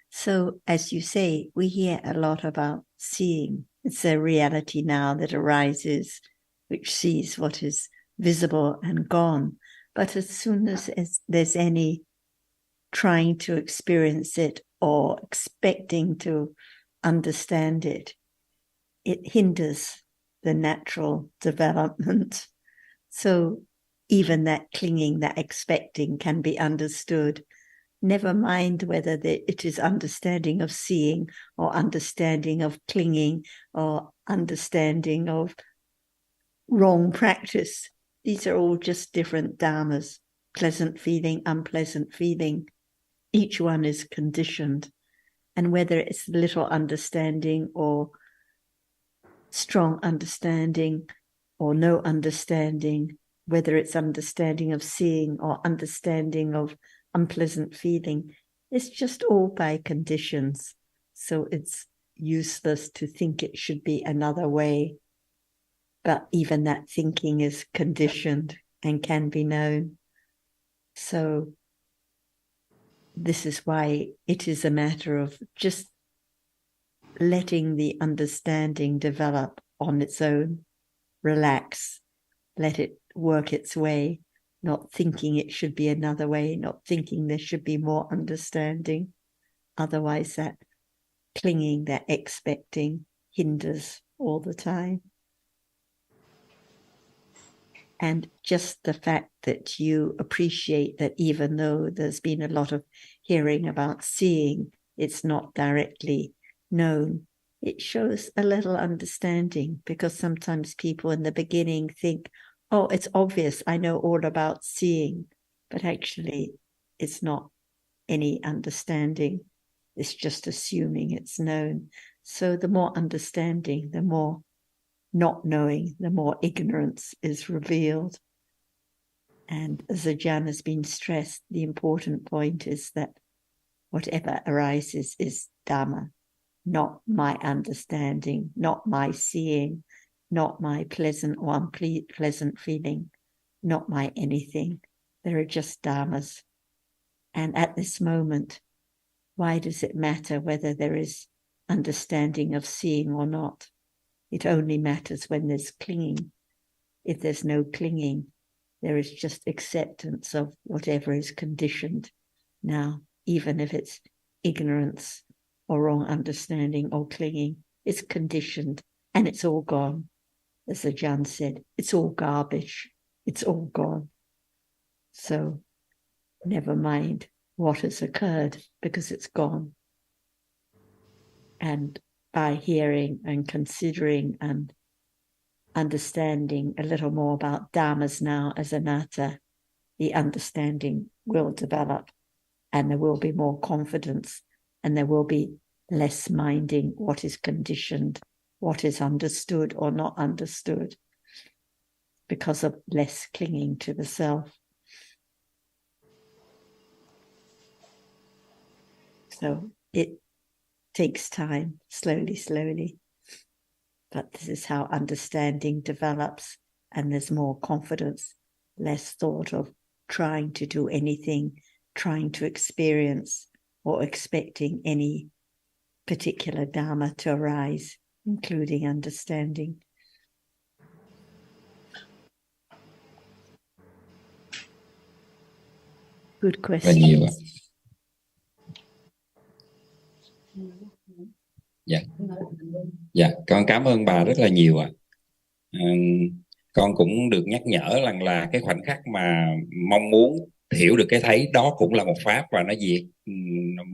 So, as you say, we hear a lot about seeing. It's a reality now that arises, which sees what is visible and gone. But as soon as there's any trying to experience it or expecting to understand it, it hinders the natural development. So even that clinging, that expecting can be understood. Never mind whether it is understanding of seeing or understanding of clinging or understanding of wrong practice. These are all just different dhammas, pleasant feeling, unpleasant feeling. Each one is conditioned. And whether it's little understanding or strong understanding or no understanding, whether it's understanding of seeing or understanding of unpleasant feeling, it's just all by conditions. So it's useless to think it should be another way. But even that thinking is conditioned and can be known. So this is why it is a matter of just letting the understanding develop on its own, relax, let it work its way, not thinking it should be another way, not thinking there should be more understanding. Otherwise that clinging, that expecting hinders all the time. And just the fact that you appreciate that even though there's been a lot of hearing about seeing, it's not directly known, it shows a little understanding, because sometimes people in the beginning think, oh, it's obvious, I know all about seeing, but actually it's not any understanding. It's just assuming it's known. So the more understanding, the more not knowing, the more ignorance is revealed. And as Ajahn has been stressed, the important point is that whatever arises is Dhamma, not my understanding, not my seeing, not my pleasant or unpleasant feeling, not my anything. There are just Dhammas. And at this moment, why does it matter whether there is understanding of seeing or not? It only matters when there's clinging. If there's no clinging, there is just acceptance of whatever is conditioned now, even if it's ignorance or wrong understanding or clinging. It's conditioned and it's all gone. As Ajahn said, it's all garbage. It's all gone. So never mind what has occurred, because it's gone. And by hearing and considering and understanding a little more about dhammas now as anatta, the understanding will develop, and there will be more confidence, and there will be less minding what is conditioned, what is understood or not understood, because of less clinging to the self. So it takes time, slowly, slowly. But this is how understanding develops, and there's more confidence, less thought of trying to do anything, trying to experience, or expecting any particular Dhamma to arise, including understanding. Good question. Nhiều ạ. Dạ. Dạ, con cảm ơn bà rất là nhiều ạ. Con cũng được nhắc nhở rằng là cái khoảnh khắc mà mong muốn hiểu được cái thấy đó cũng là một pháp và nó diệt,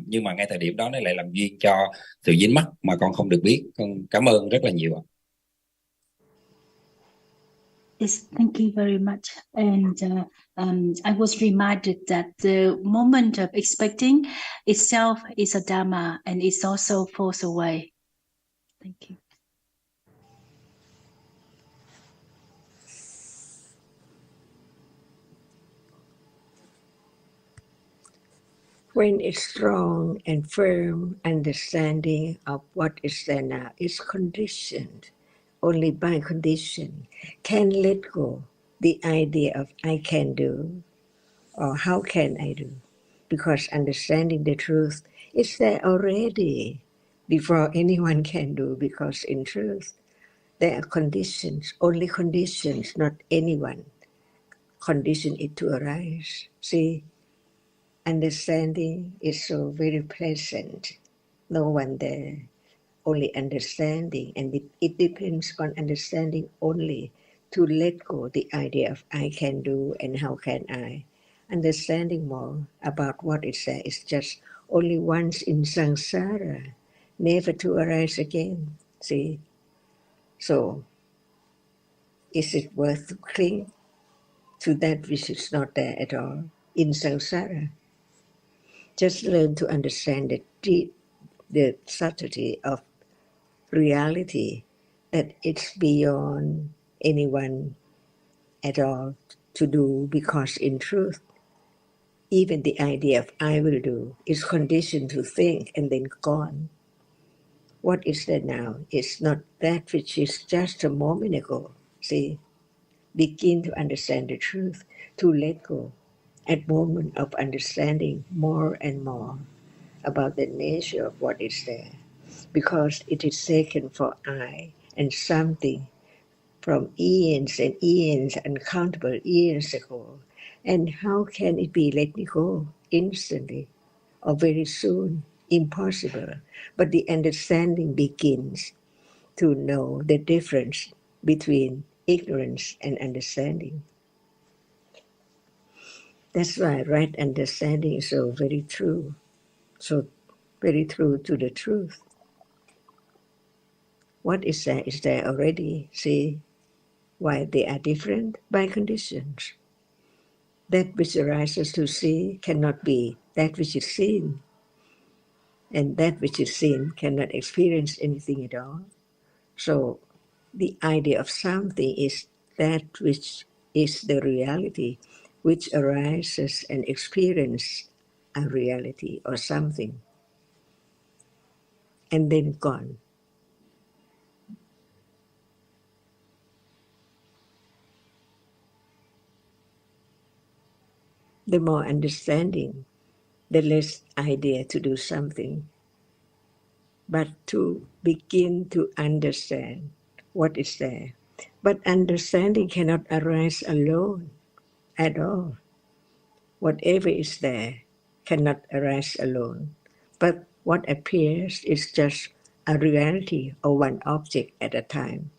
nhưng mà ngay thời điểm đó nó lại làm duyên cho sự dính mắc mà con không được biết. Con cảm ơn rất là nhiều ạ. Yes, thank you very much. And I was reminded that the moment of expecting itself is a Dhamma, and it also falls away. Thank you. When it's strong and firm understanding of what is there now is conditioned, only by condition can let go the idea of I can do or how can I do, because understanding the truth is there already before anyone can do, because in truth there are conditions, only conditions, not anyone condition it to arise. See, understanding is so very pleasant. No one there, only understanding, and it depends on understanding only to let go the idea of I can do and how can I. Understanding more about what is there is just only once in samsara, never to arise again. See, so is it worth to cling to that which is not there at all in samsara? Just learn to understand the the subtlety of reality, that it's beyond anyone at all to do, because in truth, even the idea of I will do is conditioned to think and then gone. What is that now? It's not that which is just a moment ago. See, begin to understand the truth, to let go at moment of understanding more and more about the nature of what is there, because it is taken for I and something from eons and eons, uncountable eons ago. And how can it be let me go instantly or very soon? Impossible. But the understanding begins to know the difference between ignorance and understanding. That's why right understanding is so very true, so very true to the truth. What is there already. See why they are different? By conditions. That which arises to see cannot be that which is seen, and that which is seen cannot experience anything at all. So the idea of something is that which is the reality, which arises and experiences a reality or something, and then gone. The more understanding, the less idea to do something, but to begin to understand what is there. But understanding cannot arise alone at all. Whatever is there cannot arise alone. But what appears is just a reality or one object at a time.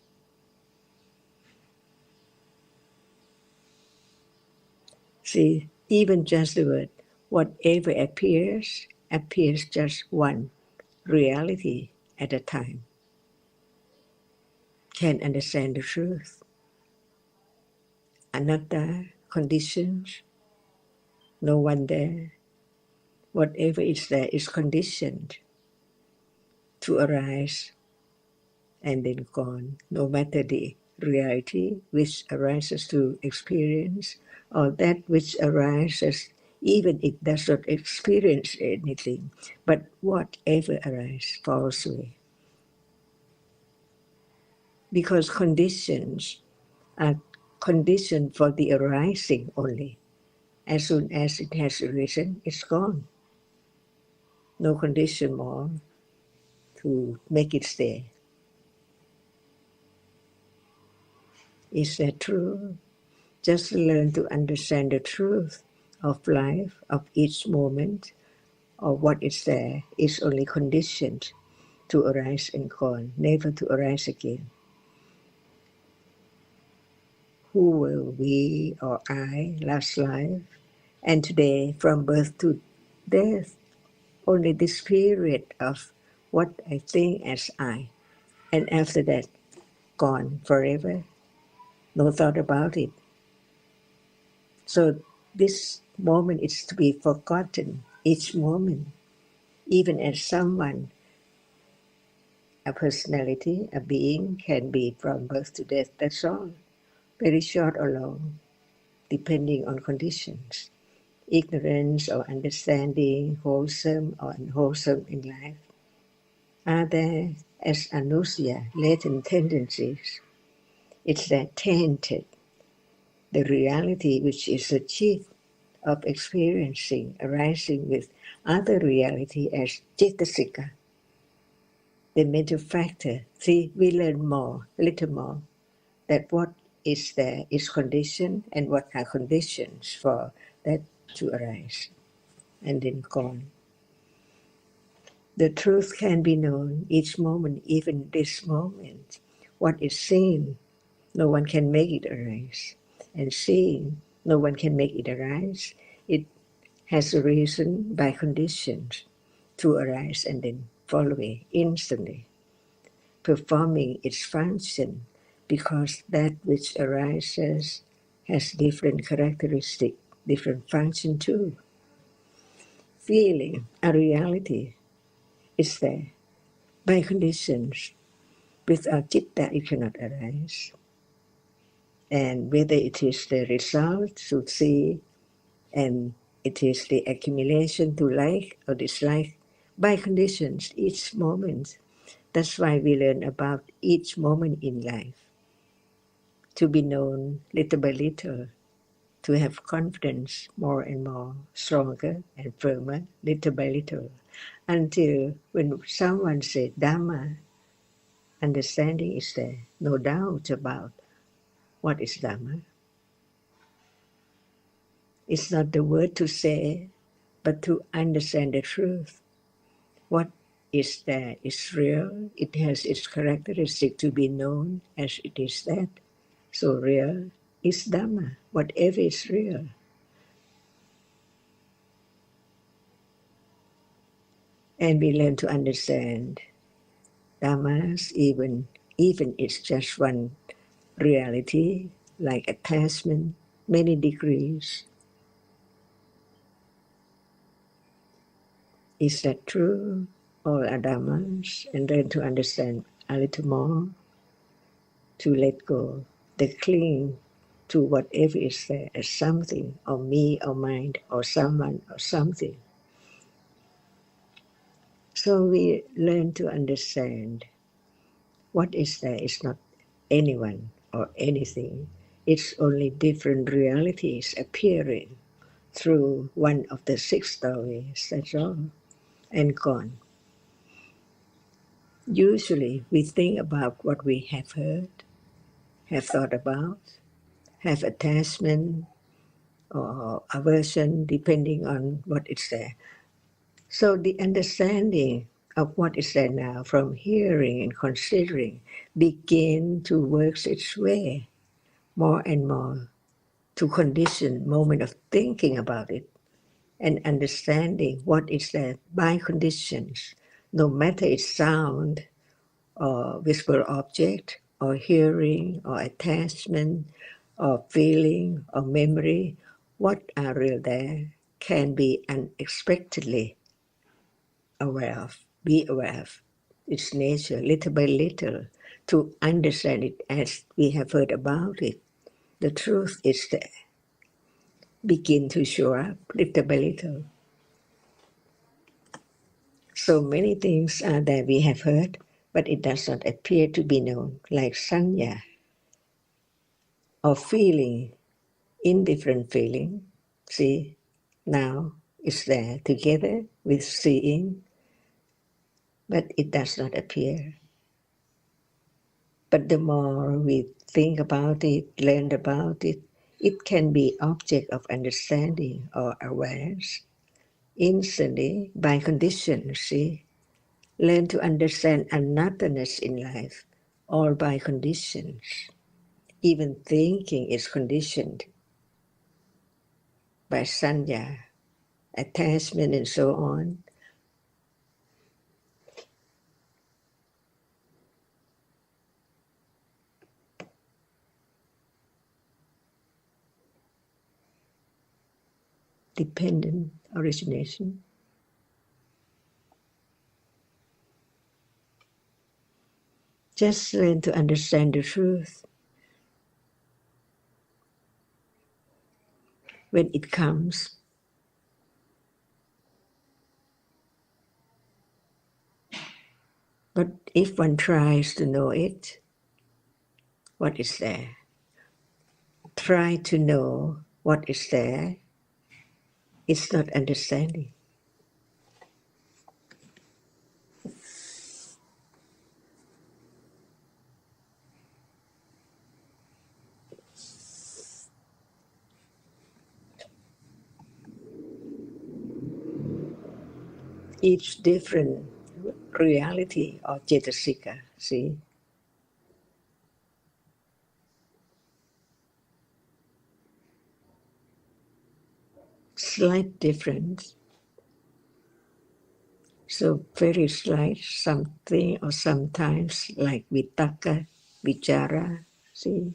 See, even just the word, whatever appears just one reality at a time. Can understand the truth. Anatta, conditions, no one there. Whatever is there is conditioned to arise and then gone, no matter the reality which arises to experience or that which arises even it does not experience anything, but whatever arises falls away. Because conditions are conditioned for the arising only. As soon as it has arisen, it's gone. No condition more to make it stay. Is that true? Just learn to understand the truth of life, of each moment, of what is there, is only conditioned to arise and gone, never to arise again. Who will we or I last life? And today, from birth to death, only this period of what I think as I, and after that, gone forever, no thought about it. So this moment is to be forgotten, each moment, even as someone, a personality, a being can be from birth to death, that's all. Very short or long, depending on conditions. Ignorance or understanding, wholesome or unwholesome in life, are there as anusya, latent tendencies. It's that tainted, the reality which is the chief of experiencing, arising with other reality as Jaitasika, the mental factor. See, we learn more, a little more, that what is there is conditioned and what are conditions for that to arise and then gone. The truth can be known each moment, even this moment. What is seen, no one can make it arise. And seeing, no one can make it arise. It has arisen by conditions to arise and then fall away instantly, performing its function, because that which arises has different characteristic, different function too. Feeling a reality, is there. By conditions, without citta it cannot arise. And whether it is the result to see, and it is the accumulation to like or dislike, by conditions, each moment. That's why we learn about each moment in life, to be known little by little, to have confidence more and more, stronger and firmer, little by little, until when someone says Dhamma, understanding is there, no doubt about what is Dhamma. It's not the word to say, but to understand the truth. What is there is real. It has its characteristic to be known as it is that. So real is Dhamma, whatever is real. And we learn to understand Dhammas, even it's just one reality, like attachment, many degrees. Is that true? All are Dhammas, and learn to understand a little more, to let go, the cling to whatever is there as something, or me, or mind, or someone, or something. So we learn to understand what is there is not anyone or anything. It's only different realities appearing through one of the 6 stories, that's all, and gone. Usually we think about what we have heard, have thought about, have attachment or aversion depending on what is there. So the understanding of what is there now from hearing and considering begin to work its way more and more to condition moment of thinking about it and understanding what is there by conditions, no matter it's sound or visible object or hearing or attachment or feeling or memory, what are real there can be unexpectedly be aware of its nature little by little to understand it as we have heard about it. The truth is there. Begin to show up little by little. So many things are there we have heard, but it does not appear to be known, like sanya, or feeling, indifferent feeling. See, now it's there together with seeing, but it does not appear. But the more we think about it, learn about it, it can be object of understanding or awareness. Instantly, by condition, see, learn to understand anothernness in life, all by conditions. Even thinking is conditioned by sanya, attachment, and so on. Dependent origination. Just learn to understand the truth. When it comes, but if one tries to know it, what is there? Try to know what is there. It's not understanding. Each different reality or cetasika, see? Slight difference. So very slight, something or sometimes like vitaka, vichara, see?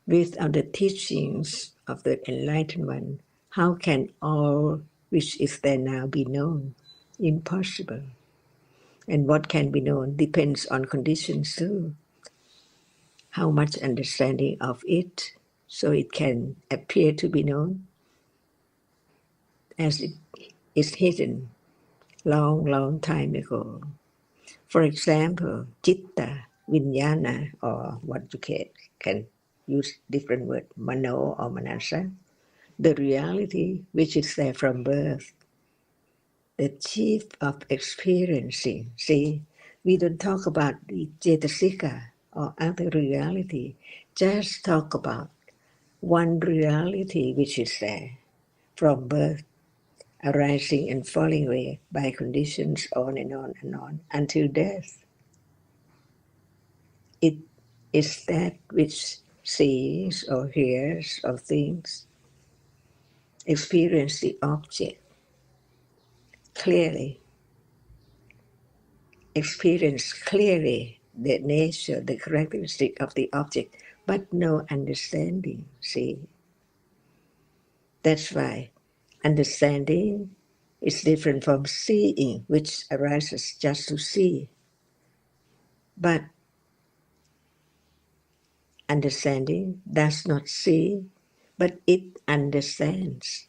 Without the teachings of the enlightened one, how can all which is there now be known? Impossible. And what can be known depends on conditions too. How much understanding of it, so it can appear to be known, as it is hidden long time ago. For example, citta, vijnana, or what you can use different word, mano or manasa, the reality which is there from birth, the chief of experiencing. See, we don't talk about the cetasika or other reality, just talk about one reality which is there from birth, arising and falling away by conditions on and on and on until death. It is that which sees or hears or thinks, experience the object clearly, experience clearly the nature, the characteristic of the object, but no understanding. See, that's why understanding is different from seeing, which arises just to see. But understanding does not see, but it understands.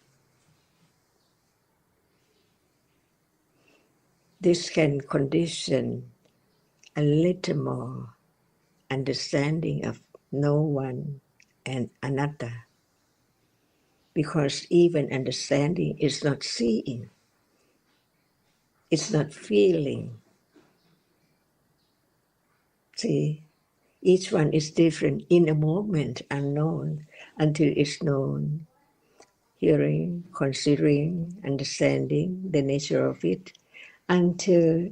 This can condition a little more understanding of no one and anatta, because even understanding is not seeing, it's not feeling. See, each one is different in a moment, unknown, until it's known. Hearing, considering, understanding the nature of it, until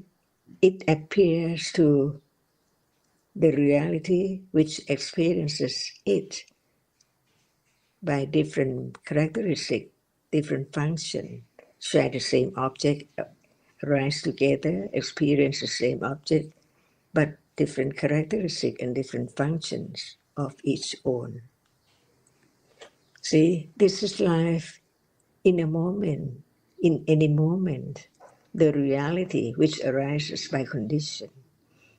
it appears to the reality which experiences it by different characteristics, different function, share the same object, arise together, experience the same object, but different characteristics and different functions of each own. See, this is life in a moment, in any moment, the reality which arises by condition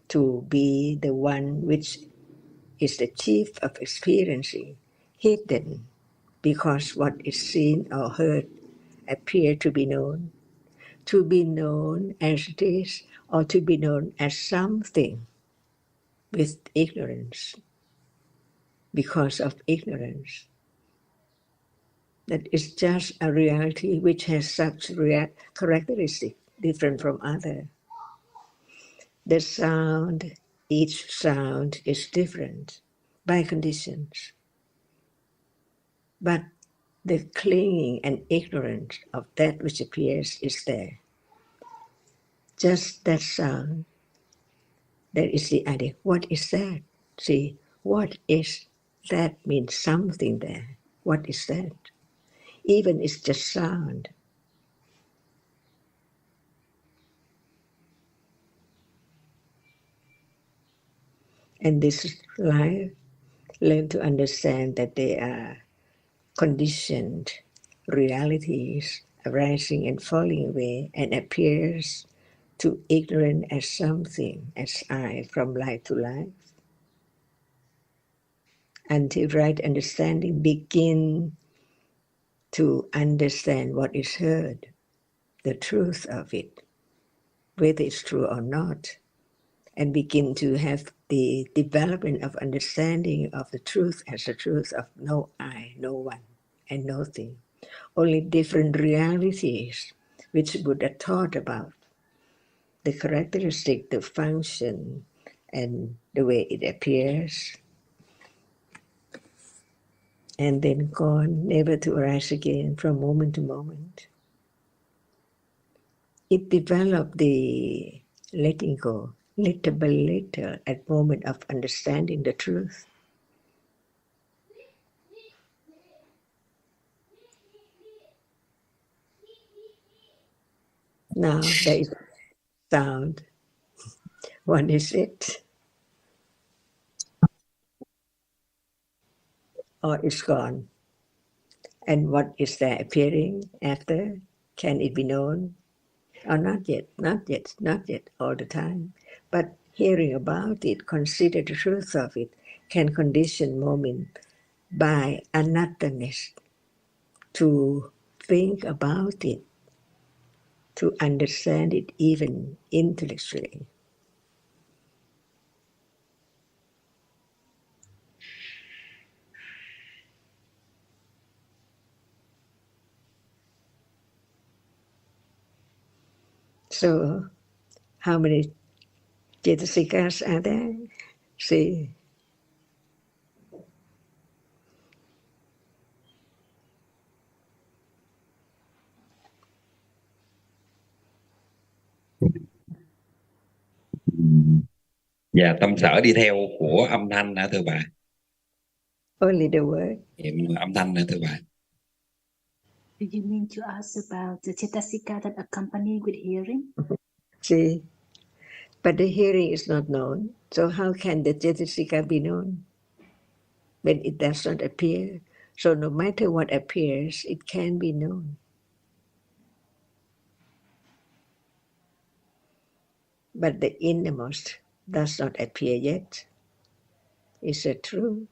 to be the one which is the chief of experiencing, hidden, because what is seen or heard appear to be known as it is, or to be known as something with ignorance, because of ignorance. That is just a reality which has such characteristic different from other. The sound, each sound is different by conditions, but the clinging and ignorance of that which appears is there. Just that sound, that is the idea. What is that? See, what is that means something there. What is that? Even it's just sound. And this life, learn to understand that they are conditioned realities arising and falling away, and appears to ignorant as something, as I, from life to life, until right understanding begin to understand what is heard, the truth of it, whether it's true or not, and begin to have the development of understanding of the truth as the truth of no I, no one, and nothing. Only different realities which Buddha taught about, the characteristic, the function, and the way it appears, and then gone, never to arise again from moment to moment. It developed the letting go, little by little, at moment of understanding the truth. Now there is sound. What is it? Or it's gone. And what is there appearing after? Can it be known? Or not yet, not yet, not yet, all the time. But hearing about it, consider the truth of it, can condition moment by anatterness to think about it, to understand it even intellectually. So, how many Cetasikas are there? See, Và tâm sở đi theo của âm thanh hả thưa bà? only the word. Niệm âm thanh hả thưa bà? Do you mean to ask about the Cetasika that accompany with hearing? See, but the hearing is not known. So how can the Cetasika be known when it does not appear? So no matter what appears, it can be known. But the innermost does not appear yet. Is it true?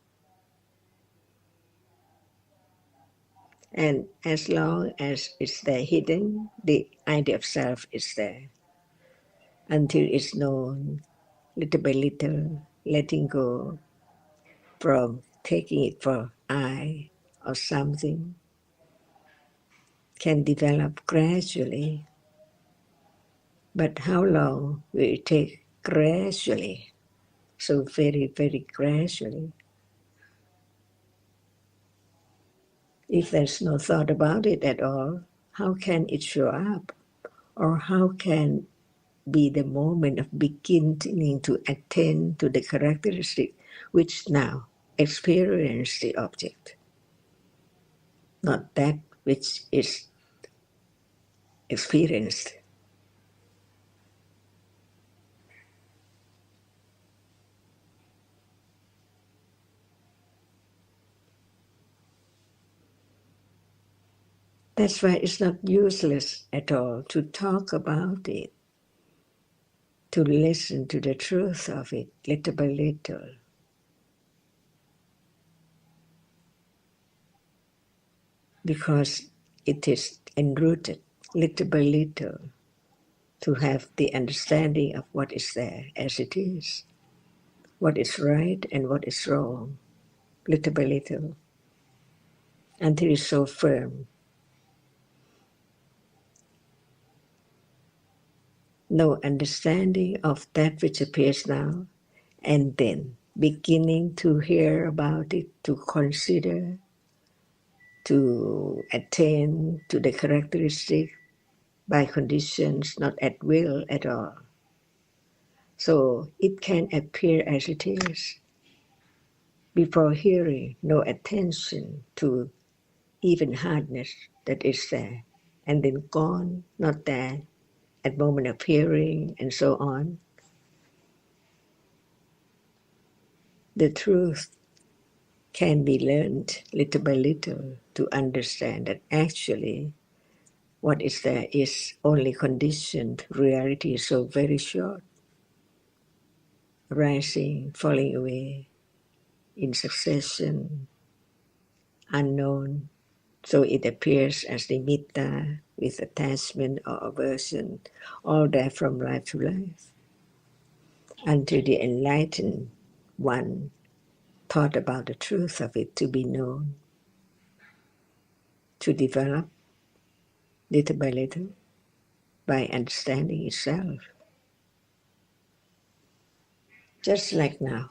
And as long as it's there hidden, the idea of self is there. Until it's known, little by little, letting go from taking it for I or something can develop gradually. But how long will it take gradually? So very, very gradually. If there's no thought about it at all, how can it show up? Or how can be the moment of beginning to attend to the characteristic which now experience the object, not that which is experienced. That's why it's not useless at all to talk about it, to listen to the truth of it little by little. Because it is enrooted little by little to have the understanding of what is there as it is, what is right and what is wrong, little by little, until it's so firm. No understanding of that which appears now, and then beginning to hear about it, to consider, to attain to the characteristic by conditions, not at will at all. So it can appear as it is. Before hearing, no attention to even hardness that is there, and then gone, not there, at moment of hearing, and so on. The truth can be learned little by little to understand that actually what is there is only conditioned. Reality is so very short, rising, falling away, in succession, unknown. So it appears as nimitta with attachment or aversion, all there from life to life, until the enlightened one thought about the truth of it to be known, to develop little by little by understanding itself. Just like now.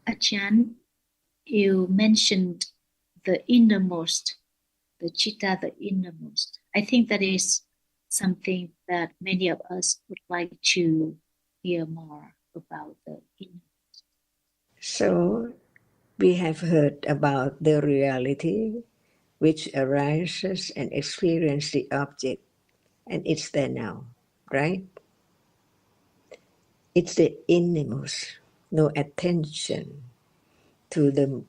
Ajahn, you mentioned the innermost, the citta, the innermost. I think that is something that many of us would like to hear more about the innermost. So we have heard about the reality which arises and experiences the object, and it's there now, right? It's the innermost, no attention to the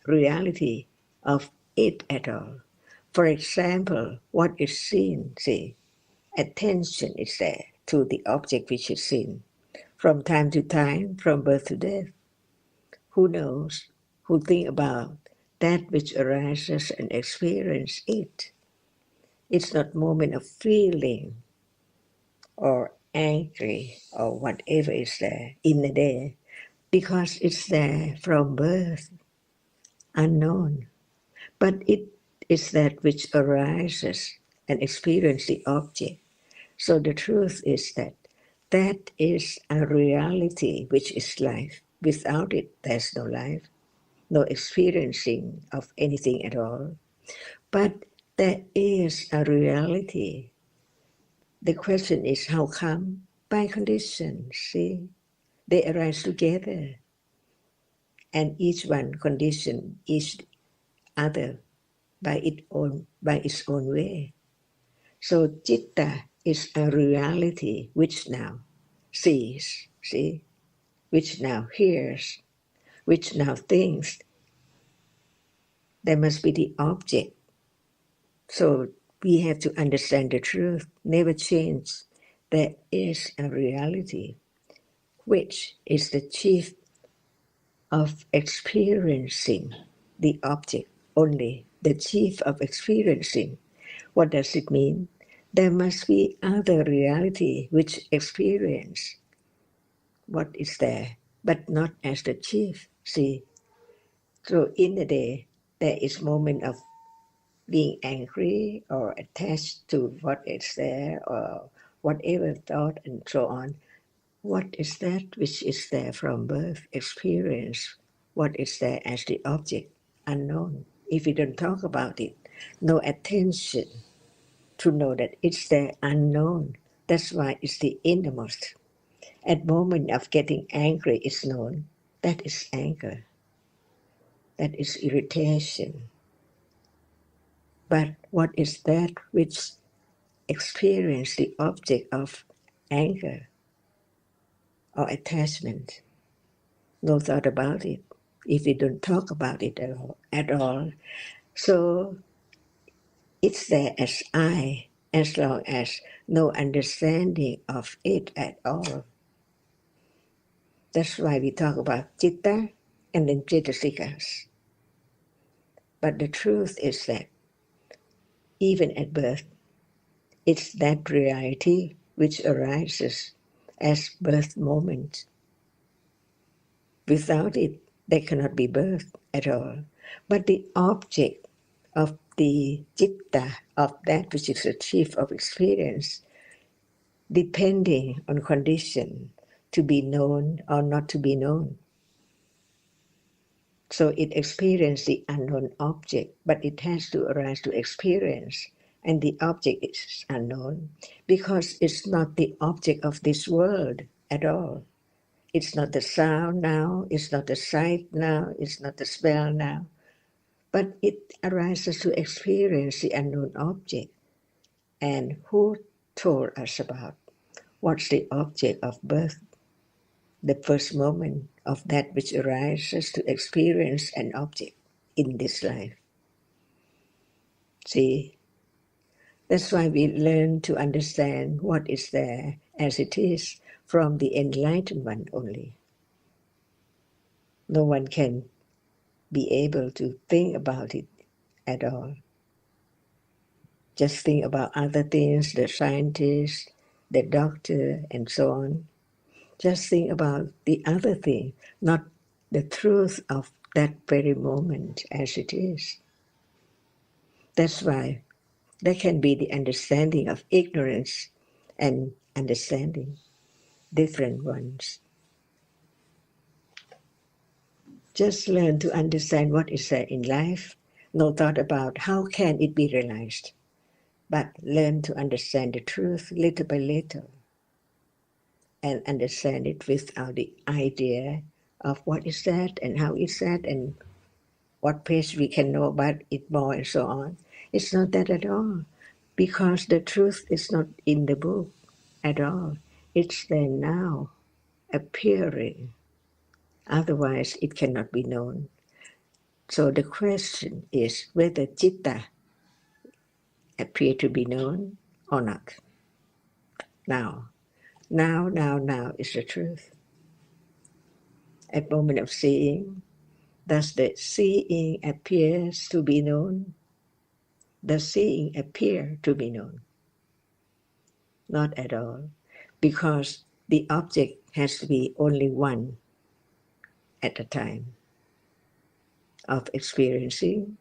reality of it at all. For example, what is seen, see, attention is there to the object which is seen. From time to time, from birth to death, who knows, who think about that which arises and experience it. It's not moment of feeling or angry or whatever is there in the day, because it's there from birth, unknown. But it is that which arises and experience the object. So the truth is that that is a reality which is life. Without it, there's no life, no experiencing of anything at all. But there is a reality. The question is how come? By conditions, see? They arise together. And each one condition each other by its own way. So citta is a reality which now sees, see? Which now hears, which now thinks. There must be the object. So we have to understand the truth, never change. There is a reality which is the chief of experiencing the object only, the chief of experiencing. What does it mean? There must be other reality which experience what is there, but not as the chief. See, so in the day, there is moment of being angry or attached to what is there or whatever thought and so on. What is that which is there from birth, experience? What is there as the object? Unknown. If we don't talk about it, no attention to know that it's there, unknown. That's why it's the innermost. At moment of getting angry, it's known. That is anger. That is irritation. But what is that which experience the object of anger or attachment? No thought about it. If we don't talk about it at all. So it's there as I, as long as no understanding of it at all. That's why we talk about citta and then cetasikas. But the truth is that even at birth, it's that reality which arises as birth moment. Without it, there cannot be birth at all. But the object of the citta, of that which is the chief of experience, depending on condition, to be known or not to be known. So it experiences the unknown object, but it has to arise to experience, and the object is unknown because it's not the object of this world at all. It's not the sound now, it's not the sight now, it's not the smell now, but it arises to experience the unknown object. And who told us about what's the object of birth? The first moment of that which arises to experience an object in this life. See, that's why we learn to understand what is there as it is from the enlightened one only. No one can be able to think about it at all. Just think about other things, the scientist, the doctor, and so on. Just think about the other thing, not the truth of that very moment as it is. That's why there can be the understanding of ignorance and understanding, different ones. Just learn to understand what is there in life, no thought about how can it be realized, but learn to understand the truth little by little and understand it without the idea of what is that and how is that and what place we can know about it more and so on. It's not that at all, because the truth is not in the book at all. It's there now, appearing. Otherwise, it cannot be known. So the question is whether citta appear to be known or not. Now is the truth. At moment of seeing, does the seeing appears to be known? Does seeing appear to be known? Not at all, because the object has to be only one at a time of experiencing,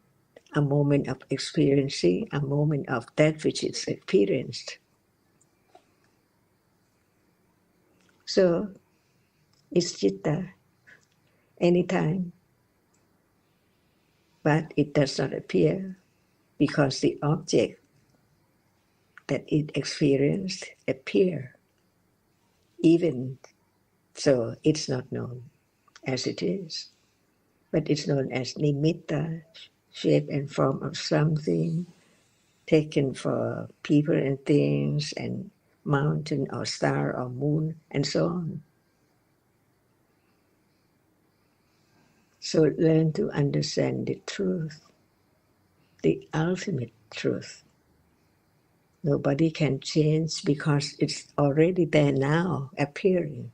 a moment of experiencing, a moment of that which is experienced. So, it's citta anytime, but it does not appear because the object that it experienced appear. Even so, it's not known as it is, but it's known as nimitta, shape and form of something taken for people and things and mountain or star or moon and so on. So learn to understand the truth, the ultimate truth. Nobody can change because it's already there now, appearing.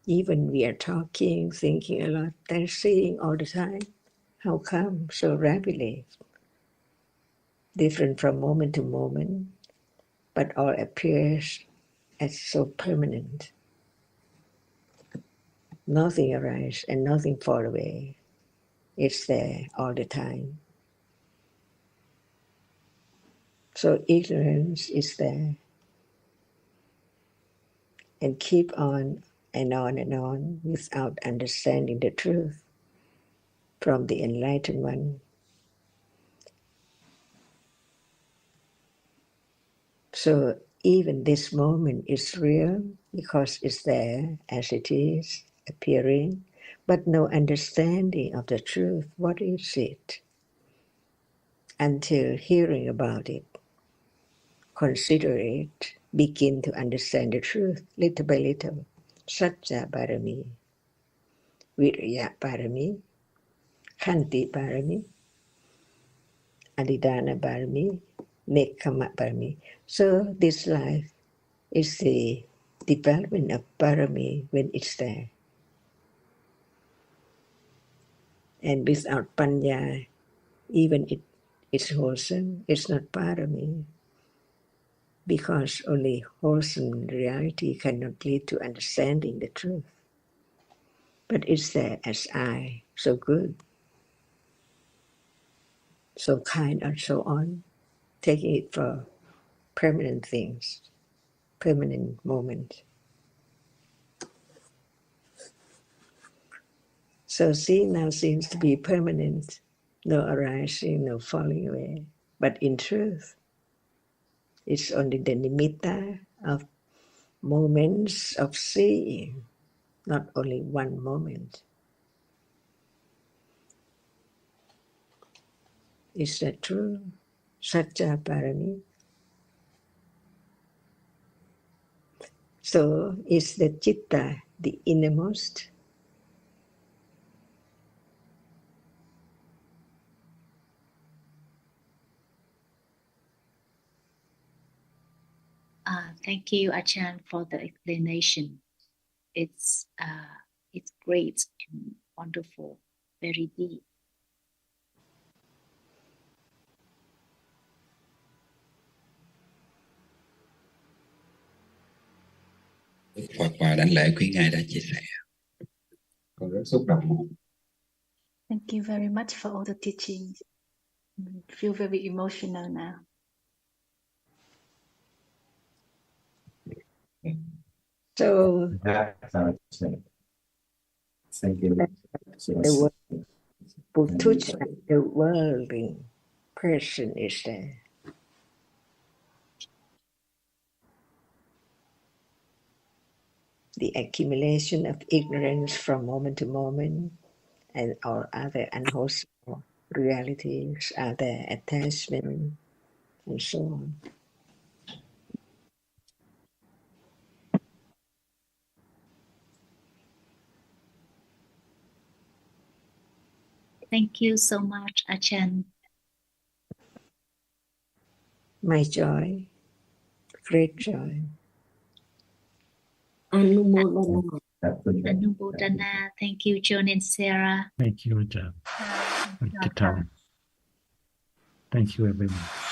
Even we are talking, thinking a lot, they're seeing all the time. How come so rapidly? Different from moment to moment, but all appears as so permanent. Nothing arises and nothing fall away. It's there all the time. So ignorance is there and keep on and on without understanding the truth from the enlightened one. So even this moment is real because it's there as it is, appearing, but no understanding of the truth. What is it? Until hearing about it, consider it, begin to understand the truth little by little. Satya Parami, Virya Parami, Khanti Parami, Adhidana Parami, Nekkhamma Parami. So this life is the development of Parami when it's there. And without Panya, even it's wholesome, it's not Parami. Because only wholesome reality cannot lead to understanding the truth. But it's there as I, so good, so kind, and so on, taking it for permanent things, permanent moment. So seeing now seems to be permanent, no arising, no falling away. But in truth, it's only the nimitta of moments of seeing, not only one moment. Is that true? Satya Parami. So is the citta the innermost? Thank you, Achan, for the explanation. It's great and wonderful, very deep. Phật và đảnh lễ quý ngài đã chia sẻ. Con rất xúc động. Thank you very much for all the teachings. I feel very emotional now. So Thank you. The worldly person is there. The accumulation of ignorance from moment to moment and or other unwholesome realities, other attachment, and so on. Thank you so much, Ajahn. My joy, great joy. Absolutely. Anumodana. Thank you, John and Sarah. Thank you, Ajahn. Thank you, Tom. Thank you, everyone.